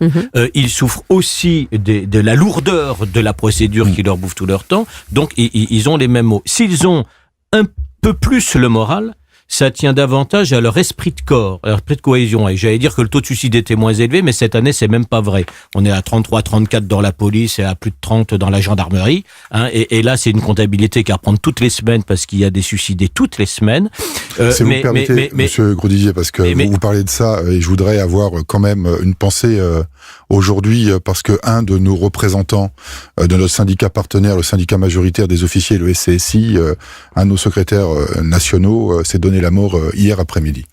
ils souffrent aussi de la lourdeur de la procédure qui leur bouffe tout leur temps. Donc, ils ont les mêmes mots. S'ils ont un peu plus le moral, ça tient davantage à leur esprit de corps, à leur esprit de cohésion. Et j'allais dire que le taux de suicide était moins élevé, mais cette année, c'est même pas vrai. On est à 33, 34 dans la police et à plus de 30 dans la gendarmerie. Hein, et là, c'est une comptabilité qui va reprendre toutes les semaines parce qu'il y a des suicidés toutes les semaines. Si vous me permettez, Monsieur Grosdidier, parce que vous parlez de ça, et je voudrais avoir quand même une pensée aujourd'hui, parce que un de nos représentants de notre syndicat partenaire, le syndicat majoritaire des officiers, le SCSI, un de nos secrétaires nationaux, s'est donné la mort hier après-midi.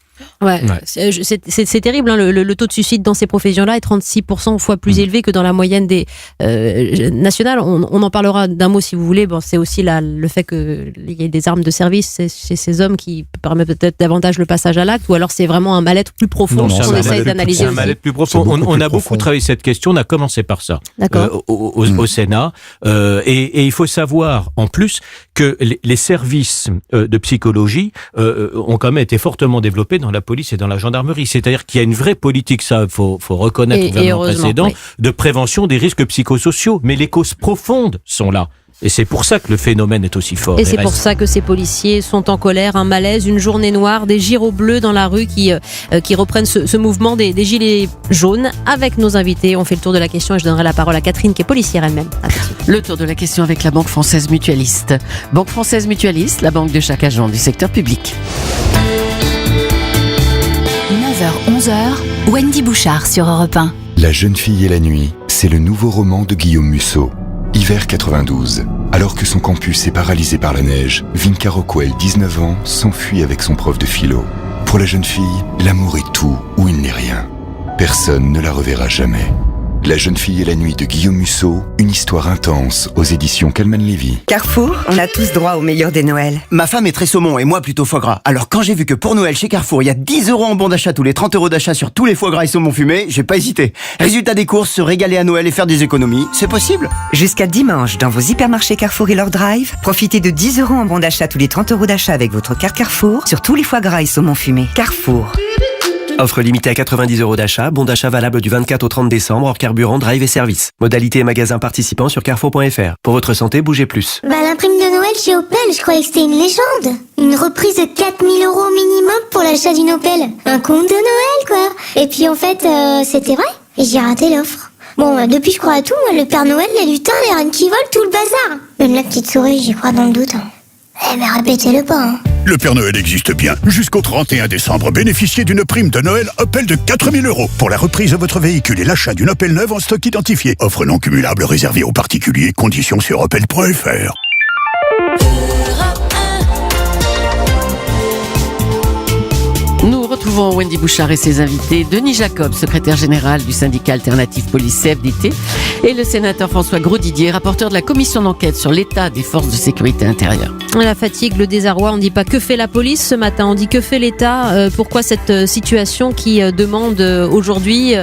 Ouais. C'est terrible, hein, le taux de suicide dans ces professions-là est 36% fois plus élevé que dans la moyenne des nationales. On en parlera d'un mot si vous voulez. Bon, c'est aussi le fait qu'il y ait des armes de service chez ces hommes qui permet peut-être davantage le passage à l'acte, ou alors c'est vraiment un mal-être plus profond qu'on essaye d'analyser. C'est un mal-être plus profond. On a beaucoup travaillé cette question, on a commencé par ça au Sénat. Et il faut savoir en plus que les services de psychologie ont quand même été fortement développés dans la police et dans la gendarmerie. C'est-à-dire qu'il y a une vraie politique, ça, faut reconnaître au gouvernement précédent, de prévention des risques psychosociaux. Mais les causes profondes sont là. Et c'est pour ça que le phénomène est aussi fort. Et c'est pour ça que ces policiers sont en colère, un malaise, une journée noire, des gyros bleus dans la rue qui reprennent ce mouvement des gilets jaunes. Avec nos invités, on fait le tour de la question et je donnerai la parole à Catherine qui est policière elle-même. Le tour de la question avec la Banque Française Mutualiste. Banque Française Mutualiste, la banque de chaque agent du secteur public. 9h-11h, Wendy Bouchard sur Europe 1. La jeune fille et la nuit, c'est le nouveau roman de Guillaume Musso. Hiver 92. Alors que son campus est paralysé par la neige, Vinca Rockwell, 19 ans, s'enfuit avec son prof de philo. Pour la jeune fille, l'amour est tout ou il n'est rien. Personne ne la reverra jamais. La jeune fille et la nuit de Guillaume Musso, une histoire intense aux éditions Calman Levy. Carrefour, on a tous droit au meilleur des Noëls. Ma femme est très saumon et moi plutôt foie gras. Alors quand j'ai vu que pour Noël chez Carrefour, il y a 10 € en bon d'achat tous les 30 € d'achat sur tous les foie gras et saumon fumé, j'ai pas hésité. Résultat des courses, se régaler à Noël et faire des économies, c'est possible. Jusqu'à dimanche, dans vos hypermarchés Carrefour et leur drive, profitez de 10 € en bon d'achat tous les 30 € d'achat avec votre carte Carrefour sur tous les foie gras et saumon fumé. Carrefour. Offre limitée à 90 € d'achat, bon d'achat valable du 24 au 30 décembre, hors carburant, drive et service. Modalité et magasin participants sur carrefour.fr. Pour votre santé, bougez plus. La prime de Noël chez Opel, je croyais que c'était une légende. Une reprise de 4 000 € minimum pour l'achat d'une Opel. Un conte de Noël, quoi. Et puis en fait, c'était vrai. Et j'ai raté l'offre. Bon, depuis je crois à tout, moi, le Père Noël, les lutins, les reines qui volent, tout le bazar. Même la petite souris, j'y crois dans le doute. Eh mais répétez-le pas, hein. Le Père Noël existe bien. Jusqu'au 31 décembre, bénéficiez d'une prime de Noël Opel de 4 000 € pour la reprise de votre véhicule et l'achat d'une Opel neuve en stock identifié. Offre non cumulable réservée aux particuliers. Conditions sur opel.fr. Nous retrouvons Wendy Bouchard et ses invités, Denis Jacob, secrétaire général du syndicat alternatif police CFDT, et le sénateur François Grosdidier, rapporteur de la commission d'enquête sur l'état des forces de sécurité intérieure. La fatigue, le désarroi, on ne dit pas que fait la police ce matin, on dit que fait l'État. Pourquoi cette situation qui demande aujourd'hui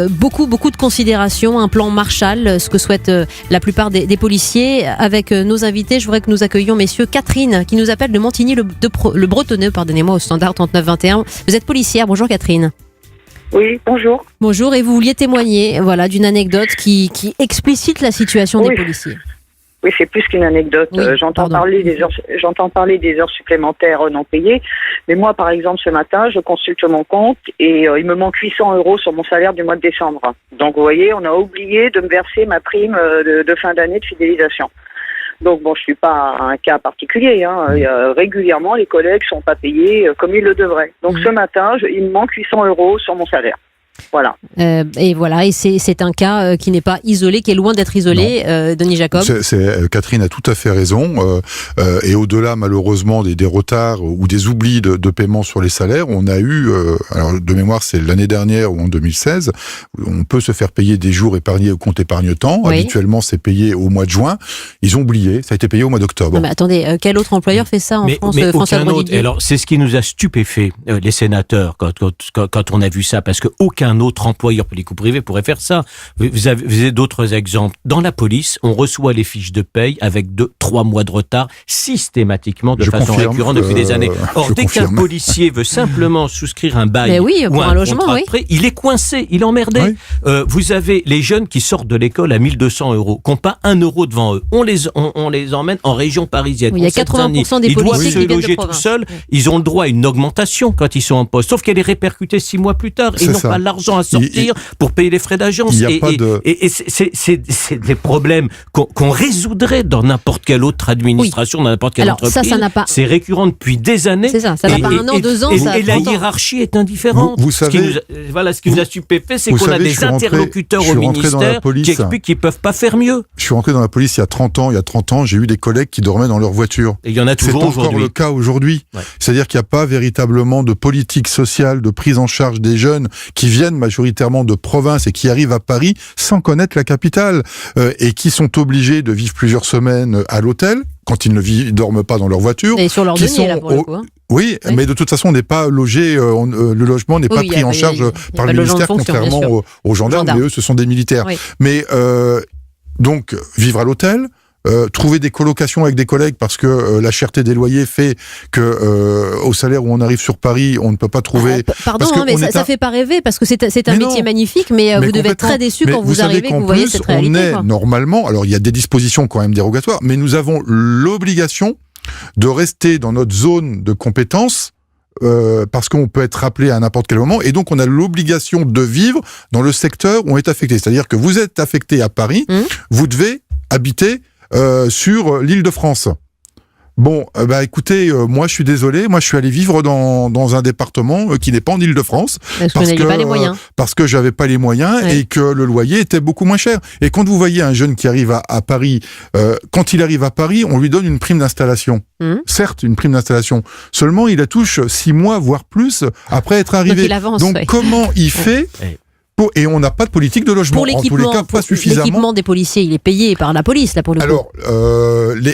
beaucoup de considération, un plan Marshall, ce que souhaitent la plupart des policiers. Avec nos invités, je voudrais que nous accueillions messieurs Catherine, qui nous appelle de Montigny-le Bretonneux, pardonnez-moi, au standard 3921. Vous êtes policière, bonjour Catherine. Oui, bonjour. Bonjour, et vous vouliez témoigner d'une anecdote qui explicite la situation des policiers. Oui, c'est plus qu'une anecdote. Oui, j'entends parler des heures supplémentaires non payées. Mais moi, par exemple, ce matin, je consulte mon compte et il me manque 800 € sur mon salaire du mois de décembre. Donc, vous voyez, on a oublié de me verser ma prime de fin d'année de fidélisation. Donc bon, je suis pas un cas particulier. Hein. Régulièrement, les collègues sont pas payés comme ils le devraient. Donc ce matin, il me manque 800 € sur mon salaire. Voilà. Et c'est un cas qui n'est pas isolé, qui est loin d'être isolé, Denis Jacob. Catherine a tout à fait raison. Et au-delà, malheureusement, des retards ou des oublis de paiement sur les salaires, on a eu, alors de mémoire, c'est l'année dernière ou en 2016, on peut se faire payer des jours épargnés au compte épargne-temps. Oui. Habituellement, c'est payé au mois de juin. Ils ont oublié, ça a été payé au mois d'octobre. Mais attendez, quel autre employeur fait ça en France, François Grosdidier ? Alors, c'est ce qui nous a stupéfait, les sénateurs, quand on a vu ça, parce qu'aucun aucun autre employeur public ou privé pourrait faire ça. Vous avez d'autres exemples. Dans la police, on reçoit les fiches de paye avec 2-3 mois de retard systématiquement de façon récurrente depuis des années. Or, dès qu'un policier veut simplement souscrire un bail ou un logement, contrat de prêt, il est coincé, il est emmerdé. Vous avez les jeunes qui sortent de l'école à 1 200 €, qui n'ont pas 1 euro devant eux. On les emmène en région parisienne. Il y a 80% des policiers qui viennent de province. Tout seuls, ils ont le droit à une augmentation quand ils sont en poste, sauf qu'elle est répercutée 6 mois plus tard. Ils n'ont pas l'argent à sortir pour payer les frais d'agence. Et c'est des problèmes qu'on résoudrait dans n'importe quelle autre administration, dans n'importe quelle entreprise. C'est récurrent depuis des années. C'est ça n'a pas 1 an, 2 ans. Et la hiérarchie est indifférente. Vous savez, ce qui nous a stupéfait, c'est qu'on a des interlocuteurs au ministère qui expliquent qu'ils ne peuvent pas faire mieux. Je suis rentré dans la police il y a 30 ans, j'ai eu des collègues qui dormaient dans leur voiture. Et il y en a toujours aujourd'hui. C'est encore le cas aujourd'hui. Ouais. C'est-à-dire qu'il n'y a pas véritablement de politique sociale, de prise en charge des jeunes qui viennent majoritairement de province et qui arrivent à Paris sans connaître la capitale et qui sont obligés de vivre plusieurs semaines à l'hôtel quand ils ne dorment pas dans leur voiture. Et sur leur denier, là, pour le coup. Oui, mais de toute façon, on n'est pas logé, le logement n'est pas pris en charge par le ministère, contrairement aux gendarmes, mais eux, ce sont des militaires. Oui. Mais donc, vivre à l'hôtel, trouver des colocations avec des collègues parce que la cherté des loyers fait que au salaire où on arrive sur Paris, on ne peut pas trouver. Pardon, mais ça fait pas rêver parce que c'est un métier magnifique, mais vous devez être très déçu quand vous arrivez, que vous voyez cette réalité. On est normalement, alors il y a des dispositions quand même dérogatoires, mais nous avons l'obligation de rester dans notre zone de compétence. Parce qu'on peut être rappelé à n'importe quel moment, et donc on a l'obligation de vivre dans le secteur où on est affecté. C'est-à-dire que vous êtes affecté à Paris, vous devez habiter sur l'Île-de-France. Bon, écoutez, moi je suis désolé, moi je suis allé vivre dans un département qui n'est pas en Île-de-France parce que j'avais pas les moyens et que le loyer était beaucoup moins cher. Et quand vous voyez un jeune qui arrive à Paris, quand il arrive à Paris, on lui donne une prime d'installation. Certes, une prime d'installation. Seulement, il la touche 6 mois, voire plus, après être arrivé. Donc, il avance, comment il fait et on n'a pas de politique de logement. Pour l'équipement, en tous les cas, pas suffisamment. L'équipement des policiers, il est payé par la police, là, pour le coup. Alors,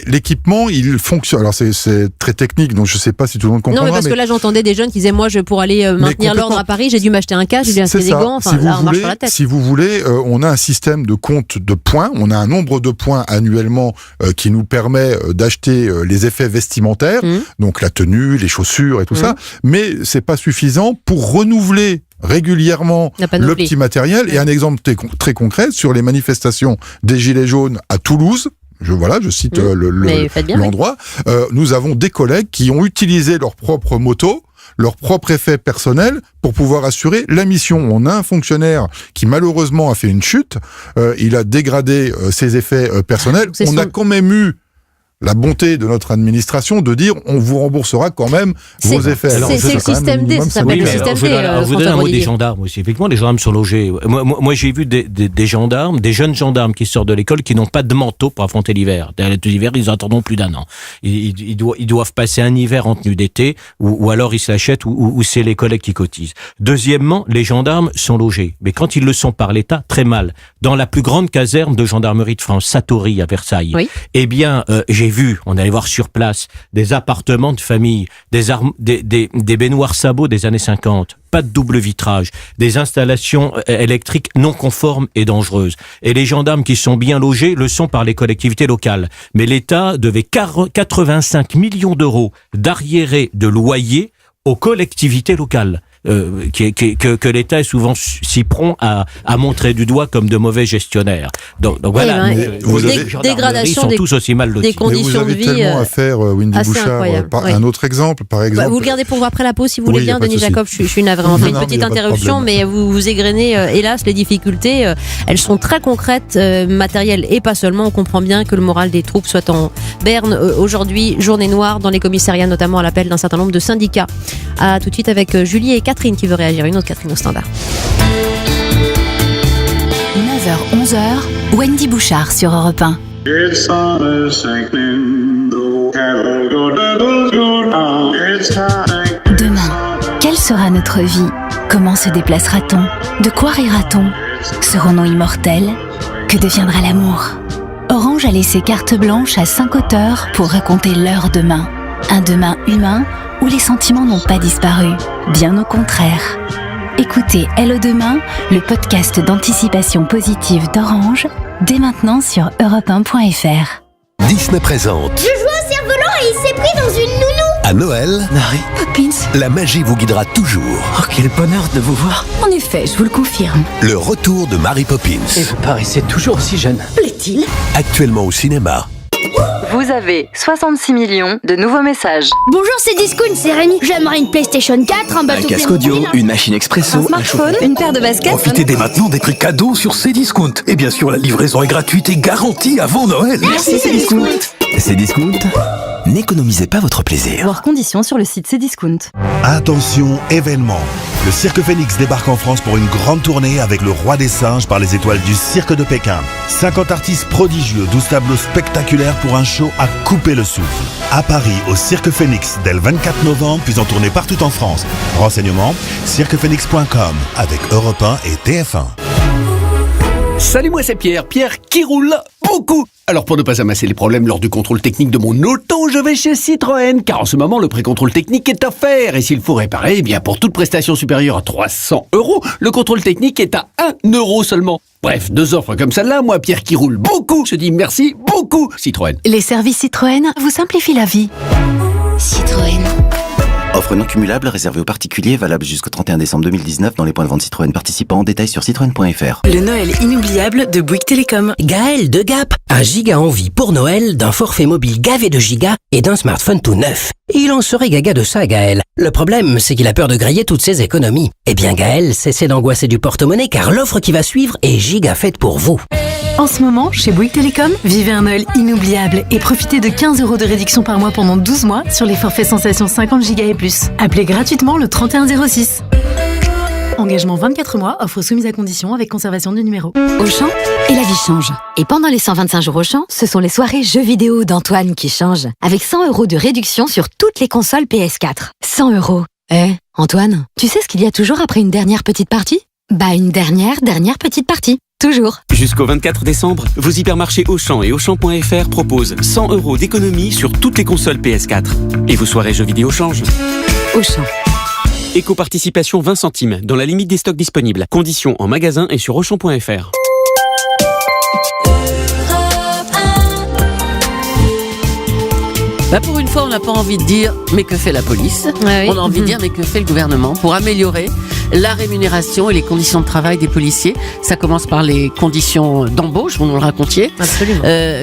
l'équipement, il fonctionne. Alors, c'est très technique, donc je ne sais pas si tout le monde comprendra. Non, mais parce que là, j'entendais des jeunes qui disaient, moi, pour aller maintenir l'ordre à Paris, j'ai dû m'acheter un casque, j'ai dû acheter des gants. Enfin, là, on marche sur la tête. Si vous voulez, on a un système de compte de points. On a un nombre de points annuellement qui nous permet d'acheter les effets vestimentaires, donc la tenue, les chaussures et tout ça. Mais c'est pas suffisant pour renouveler régulièrement le petit matériel. Et un exemple très concret, sur les manifestations des Gilets jaunes à Toulouse, je cite l'endroit, nous avons des collègues qui ont utilisé leur propre moto, leur propre effet personnel pour pouvoir assurer la mission. On a un fonctionnaire qui malheureusement a fait une chute, il a dégradé ses effets personnels. On a quand même eu la bonté de notre administration de dire on vous remboursera quand même vos effets. C'est le système D, ça s'appelle le système D. Je vous donne un mot des gendarmes aussi. Effectivement, les gendarmes sont logés. Moi j'ai vu des gendarmes, des jeunes gendarmes qui sortent de l'école qui n'ont pas de manteau pour affronter l'hiver. L'hiver, ils attendront plus d'1 an. Ils doivent passer un hiver en tenue d'été ou alors ils se l'achètent ou c'est les collègues qui cotisent. Deuxièmement, les gendarmes sont logés. Mais quand ils le sont par l'État, très mal. Dans la plus grande caserne de gendarmerie de France, Satory à Versailles, eh bien, j'ai vu, on allait voir sur place, des appartements de famille, des baignoires sabots des années 50, pas de double vitrage, des installations électriques non conformes et dangereuses. Et les gendarmes qui sont bien logés le sont par les collectivités locales. Mais l'État devait 85 millions d'euros d'arriérés de loyers aux collectivités locales. Que l'État est souvent si prompt à montrer du doigt comme de mauvais gestionnaires. Donc voilà, dégradation ils sont tous aussi mal lotis. Des conditions de vie. Vous avez tellement à faire, Wendy Bouchard. Un autre exemple, par exemple. Vous le gardez pour après la pause, si vous voulez bien, Denis Jacob. Je suis navré. On fait une petite interruption, mais vous égrenez, hélas, les difficultés. Elles sont très concrètes, matérielles et pas seulement. On comprend bien que le moral des troupes soit en berne. Aujourd'hui, journée noire dans les commissariats, notamment à l'appel d'un certain nombre de syndicats. À tout de suite avec Julie et Catherine qui veut réagir. Une autre Catherine au standard. 9h-11h, Wendy Bouchard sur Europe 1. Demain, quelle sera notre vie? Comment se déplacera-t-on? De quoi rira-t-on? Serons-nous immortels? Que deviendra l'amour? Orange a laissé carte blanche à 5 auteurs pour raconter leur demain. Un demain humain où les sentiments n'ont pas disparu, bien au contraire. Écoutez Hello Demain, le podcast d'anticipation positive d'Orange, dès maintenant sur europe1.fr. Disney présente. Je joue au cerf-volant et il s'est pris dans une nounou. À Noël, Mary Poppins. la magie vous guidera toujours. Oh, quel bonheur de vous voir. En effet, je vous le confirme. Le retour de Mary Poppins. Et vous paraissez toujours aussi jeune. Plaît-il ? Actuellement au cinéma. Vous avez 66 millions de nouveaux messages. Bonjour, c'est Discount, c'est Rémi. J'aimerais une PlayStation 4, un bateau. Un casque audio, une machine expresso, Un smartphone, une paire de baskets. Profitez dès maintenant des prix cadeaux sur Cdiscount. Et bien sûr, la livraison est gratuite et garantie avant Noël. Merci Cdiscount. Cdiscount, n'économisez pas votre plaisir. Voir conditions sur le site Cdiscount. Attention, événement. Le Cirque Phénix débarque en France pour une grande tournée avec le Roi des Singes par les étoiles du Cirque de Pékin. 50 artistes prodigieux, 12 tableaux spectaculaires pour un show à couper le souffle. À Paris, au Cirque Phénix, dès le 24 novembre, puis en tournée partout en France. Renseignements, cirquephénix.com avec Europe 1 et TF1. Salut, moi c'est Pierre qui roule beaucoup. Alors pour ne pas amasser les problèmes lors du contrôle technique de mon auto, je vais chez Citroën, car en ce moment le pré-contrôle technique est offert. Et s'il faut réparer, eh bien pour toute prestation supérieure à 300 €, le contrôle technique est à 1 € seulement. Bref, 2 offres comme celle-là, moi Pierre qui roule beaucoup, je dis merci beaucoup Citroën. Les services Citroën vous simplifient la vie. Citroën. Offre non cumulable réservée aux particuliers, valable jusqu'au 31 décembre 2019 dans les points de vente Citroën participants. Détails sur citroën.fr. Le Noël inoubliable de Bouygues Télécom. Gaël de Gap a giga envie pour Noël d'un forfait mobile gavé de gigas et d'un smartphone tout neuf. Il en serait gaga de ça, Gaël. Le problème, c'est qu'il a peur de griller toutes ses économies. Eh bien, Gaël, cessez d'angoisser du porte-monnaie car l'offre qui va suivre est giga faite pour vous. En ce moment, chez Bouygues Télécom, vivez un Noël inoubliable et profitez de 15 € de réduction par mois pendant 12 mois sur les forfaits Sensation 50 Go et plus. Appelez gratuitement le 3106. Engagement 24 mois, offre soumise à condition avec conservation du numéro. Auchan, et la vie change. Et pendant les 125 jours Auchan, ce sont les soirées jeux vidéo d'Antoine qui changent. Avec 100 € de réduction sur toutes les consoles PS4. 100 €. Antoine, tu sais ce qu'il y a toujours après une dernière petite partie ? Bah une dernière petite partie. Toujours. Jusqu'au 24 décembre, vos hypermarchés Auchan et Auchan.fr proposent 100 € d'économie sur toutes les consoles PS4. Et vos soirées jeux vidéo changent. Auchan. Éco-participation 20 centimes, dans la limite des stocks disponibles. Conditions en magasin et sur Auchan.fr. Bah pour une fois, on n'a pas envie de dire « mais que fait la police ?» On a envie de dire « mais que fait le gouvernement ?» pour améliorer la rémunération et les conditions de travail des policiers. Ça commence par les conditions d'embauche, vous nous le racontiez,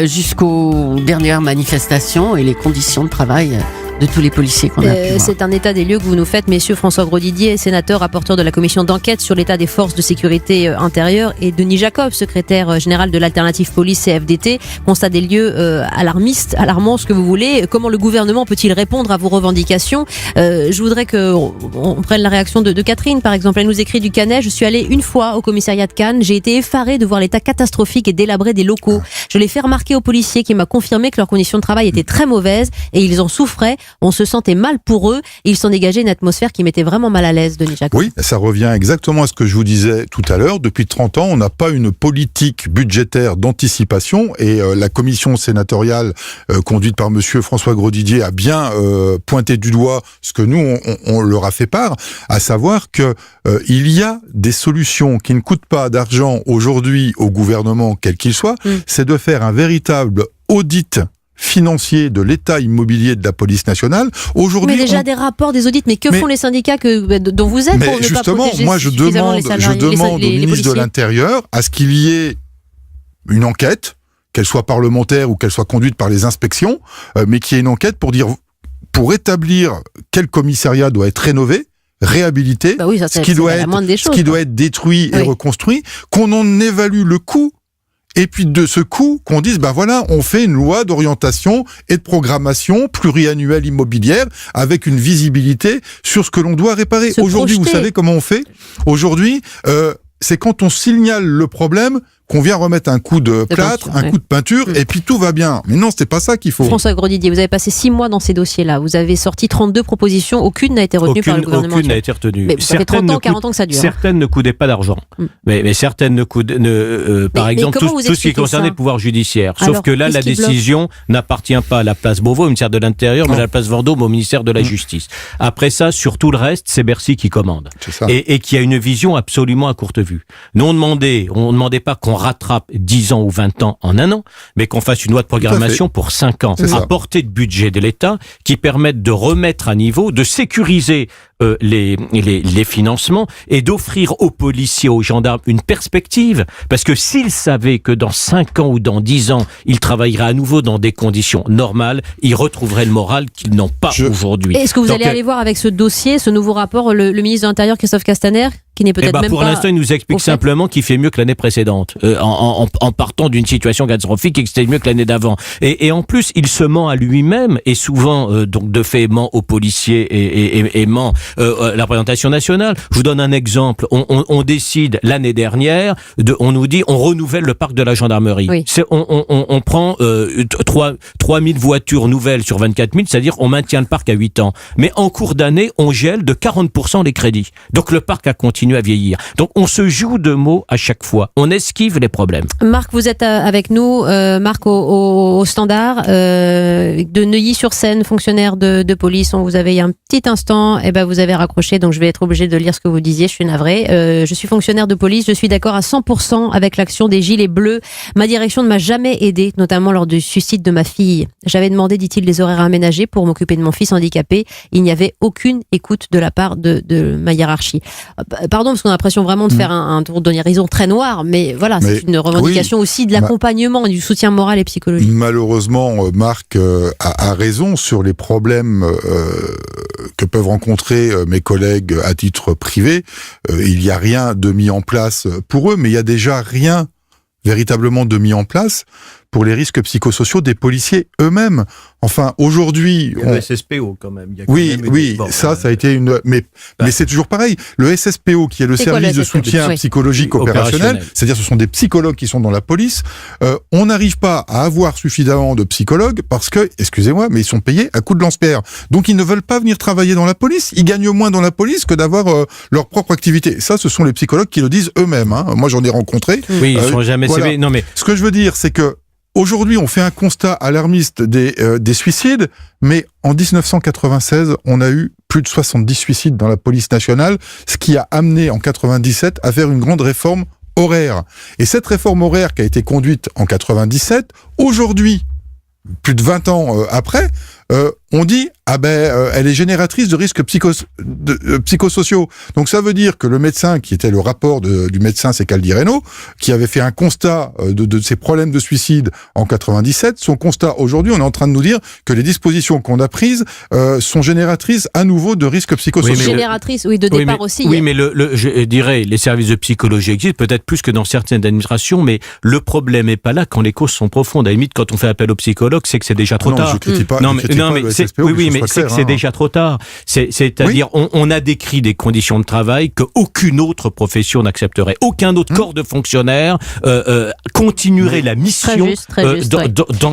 jusqu'aux dernières manifestations et les conditions de travail de tous les policiers qu'on a pu voir. C'est un état des lieux que vous nous faites, messieurs. François Grosdidier, sénateur, rapporteur de la commission d'enquête sur l'état des forces de sécurité intérieure, et Denis Jacob, secrétaire général de l'Alternative Police CFDT. Constat des lieux alarmants, ce que vous voulez. Comment le gouvernement peut-il répondre à vos revendications ? Je voudrais qu'on prenne la réaction de Catherine, par exemple. Elle nous écrit du Canet. Je suis allée une fois au commissariat de Cannes. J'ai été effarée de voir l'état catastrophique et délabré des locaux. Je l'ai fait remarquer aux policiers qui m'a confirmé que leurs conditions de travail étaient très mauvaises et ils en souffraient. On se sentait mal pour eux. Ils s'en dégageaient une atmosphère qui mettait vraiment mal à l'aise, Denis Jacob. Oui, ça revient exactement à ce que je vous disais tout à l'heure. Depuis 30 ans, on n'a pas une politique budgétaire d'anticipation et la commission sénatoriale conduite par monsieur François Grosdidier a bien pointé du doigt ce que nous, on leur a fait part, à savoir que il y a des solutions qui ne coûtent pas d'argent aujourd'hui au gouvernement, quel qu'il soit, c'est de faire un véritable audit financier de l'état immobilier de la police nationale. Aujourd'hui, mais déjà des rapports, des audits, mais que font les syndicats dont vous êtes pour ne pas protéger moi je demande au ministre de l'Intérieur à ce qu'il y ait une enquête, qu'elle soit parlementaire ou qu'elle soit conduite par les inspections, mais qu'il y ait une enquête pour établir quel commissariat doit être rénové, réhabilité, ce qui doit être détruit et reconstruit, qu'on en évalue le coût. Et puis de ce coup, qu'on dise, on fait une loi d'orientation et de programmation pluriannuelle immobilière avec une visibilité sur ce que l'on doit réparer. Aujourd'hui, vous savez comment on fait ? Aujourd'hui, c'est quand on signale le problème qu'on vient remettre un coup de plâtre, un coup de peinture, et puis tout va bien. Mais non, c'était pas ça qu'il faut. François Grosdidier, vous avez passé 6 mois dans ces dossiers-là. Vous avez sorti 32 propositions. Aucune n'a été retenue par le gouvernement. Aucune n'a été retenue. Mais ça fait 30 ans, 40 ans que ça dure. Certaines ne coûtaient pas d'argent. Mais certaines ne coûtent, par exemple, tout ce qui concernait le pouvoir judiciaire. Sauf que là, la décision n'appartient pas à la place Beauvau, au ministère de l'Intérieur, mais à la place Vendôme, au ministère de la Justice. Après ça, sur tout le reste, c'est Bercy qui commande. Et qui a une vision absolument à courte vue. Nous, on demandait pas qu'on rattrape 10 ans ou 20 ans en un an, mais qu'on fasse une loi de programmation pour 5 ans, à portée de budget de l'État, qui permette de remettre à niveau, de sécuriser les financements et d'offrir aux policiers, aux gendarmes une perspective. Parce que s'ils savaient que dans 5 ans ou dans 10 ans, ils travailleraient à nouveau dans des conditions normales, ils retrouveraient le moral qu'ils n'ont pas aujourd'hui. Est-ce que vous allez aller voir avec ce dossier, ce nouveau rapport, le ministre de l'Intérieur, Christophe Castaner, qui n'est peut-être même pour pas... l'instant, il nous explique simplement qu'il fait mieux que l'année précédente, en partant d'une situation catastrophique et que c'était mieux que l'année d'avant. Et en plus, il se ment à lui-même, et souvent, donc de fait, ment aux policiers et ment la représentation nationale. Je vous donne un exemple. On décide l'année dernière, on nous dit, on renouvelle le parc de la gendarmerie. Oui. On prend 3000 voitures nouvelles sur 24 000, c'est-à-dire on maintient le parc à 8 ans. Mais en cours d'année, on gèle de 40% les crédits. Donc le parc a continué à vieillir. Donc on se joue de mots à chaque fois. On esquive les problèmes. Marc, vous êtes avec nous. Marc au standard de Neuilly-sur-Seine, fonctionnaire de police. On vous avait il y a un petit instant. Et ben vous avez raccroché, donc je vais être obligé de lire ce que vous disiez. Je suis navrée. Je suis fonctionnaire de police. Je suis d'accord à 100% avec l'action des Gilets Bleus. Ma direction ne m'a jamais aidé, notamment lors du suicide de ma fille. J'avais demandé, dit-il, des horaires aménagés pour m'occuper de mon fils handicapé. Il n'y avait aucune écoute de la part de ma hiérarchie. Pardon, parce qu'on a l'impression vraiment de faire un tour d'horizon très noir, mais voilà, c'est une revendication aussi de l'accompagnement et du soutien moral et psychologique. Malheureusement, Marc a raison sur les problèmes que peuvent rencontrer mes collègues à titre privé. Il n'y a rien de mis en place pour eux, mais il y a déjà rien véritablement de mis en place pour les risques psychosociaux des policiers eux-mêmes. Enfin, aujourd'hui... Il y a le SSPO quand même. Ça a été une... Mais c'est toujours pareil. Le SSPO, qui est le service de soutien psychologique opérationnel, c'est-à-dire ce sont des psychologues qui sont dans la police, on n'arrive pas à avoir suffisamment de psychologues parce que, excusez-moi, mais ils sont payés à coups de lance-pierre. Donc ils ne veulent pas venir travailler dans la police. Ils gagnent moins dans la police que d'avoir leur propre activité. Ça, ce sont les psychologues qui le disent eux-mêmes. Moi, j'en ai rencontré. Oui, ils sont jamais... Voilà. Non, mais... Ce que je veux dire, c'est que aujourd'hui, on fait un constat alarmiste des suicides, mais en 1996, on a eu plus de 70 suicides dans la police nationale, ce qui a amené en 97 à faire une grande réforme horaire. Et cette réforme horaire qui a été conduite en 97, aujourd'hui, plus de 20 ans après, on dit elle est génératrice de risques psychosociaux. Donc ça veut dire que le médecin, qui était le rapport du médecin, c'est Caldireno, qui avait fait un constat de ces problèmes de suicide en 97, son constat aujourd'hui, on est en train de nous dire que les dispositions qu'on a prises sont génératrices à nouveau de risques psychosociaux. Génératrices, de départ aussi. Oui, mais je dirais, les services de psychologie existent peut-être plus que dans certaines administrations, mais le problème n'est pas là quand les causes sont profondes. À la limite, quand on fait appel au psychologue, c'est que c'est déjà trop tard. Je critique pas, c'est déjà trop tard. C'est-à-dire, on a décrit des conditions de travail qu'aucune autre profession n'accepterait. Aucun autre corps de fonctionnaires continuerait la mission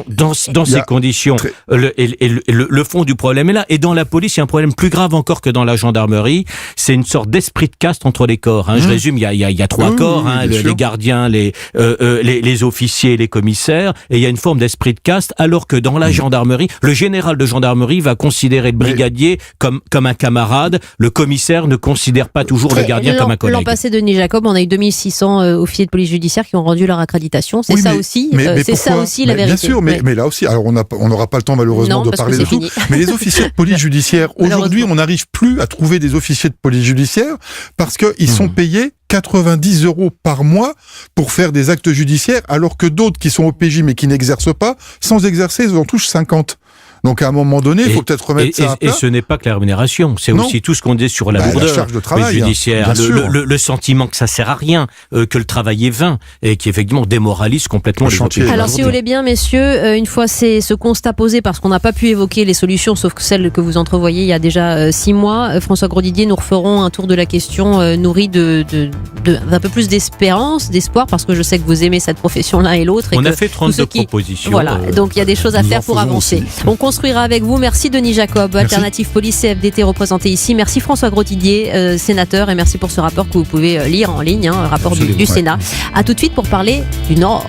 dans ces conditions. Le fond du problème est là. Et dans la police, il y a un problème plus grave encore que dans la gendarmerie. C'est une sorte d'esprit de caste entre les corps. Je résume, il y a 3 corps, les gardiens, les officiers, les commissaires, et il y a une forme d'esprit de caste, alors que dans la gendarmerie, le général de gendarmerie va considérer le brigadier comme un camarade. Le commissaire ne considère pas toujours le gardien comme un collègue. L'an passé, Denis Jacob, on a eu 2600 officiers de police judiciaire qui ont rendu leur accréditation. C'est ça aussi la vérité. Bien sûr, mais là aussi, alors on n'aura pas le temps malheureusement de parler de tout. Mais les officiers de police judiciaire, aujourd'hui, on n'arrive plus à trouver des officiers de police judiciaire parce qu'ils sont payés 90 € par mois pour faire des actes judiciaires, alors que d'autres qui sont au PJ mais qui n'exercent pas, sans exercer, ils en touchent 50. Donc à un moment donné, il faut peut-être remettre ça à plat. Et ce n'est pas que la rémunération, c'est aussi tout ce qu'on dit sur la lourdeur, la charge de travail, judiciaire, le sentiment que ça sert à rien, que le travail est vain et qui effectivement démoralise complètement les chantiers. Alors si vous voulez bien, messieurs, une fois ce constat posé, parce qu'on n'a pas pu évoquer les solutions, sauf que celles que vous entrevoyez il y a déjà 6 mois, François Grosdidier, nous referons un tour de la question nourrie d'un peu plus d'espérance, d'espoir, parce que je sais que vous aimez cette profession l'un et l'autre. On a fait 32 propositions. Voilà, donc il y a des choses à faire pour avancer. On construira avec vous. Merci Denis Jacob, Alternative Police CFDT représenté ici. Merci François Grosdidier, sénateur, et merci pour ce rapport que vous pouvez lire en ligne, un rapport du Sénat. À tout de suite pour parler du Nord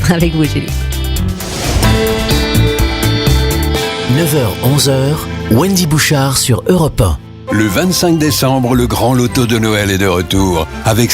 avec vous, Julie. 9h-11h, Wendy Bouchard sur Europe 1. Le 25 décembre, le grand loto de Noël est de retour avec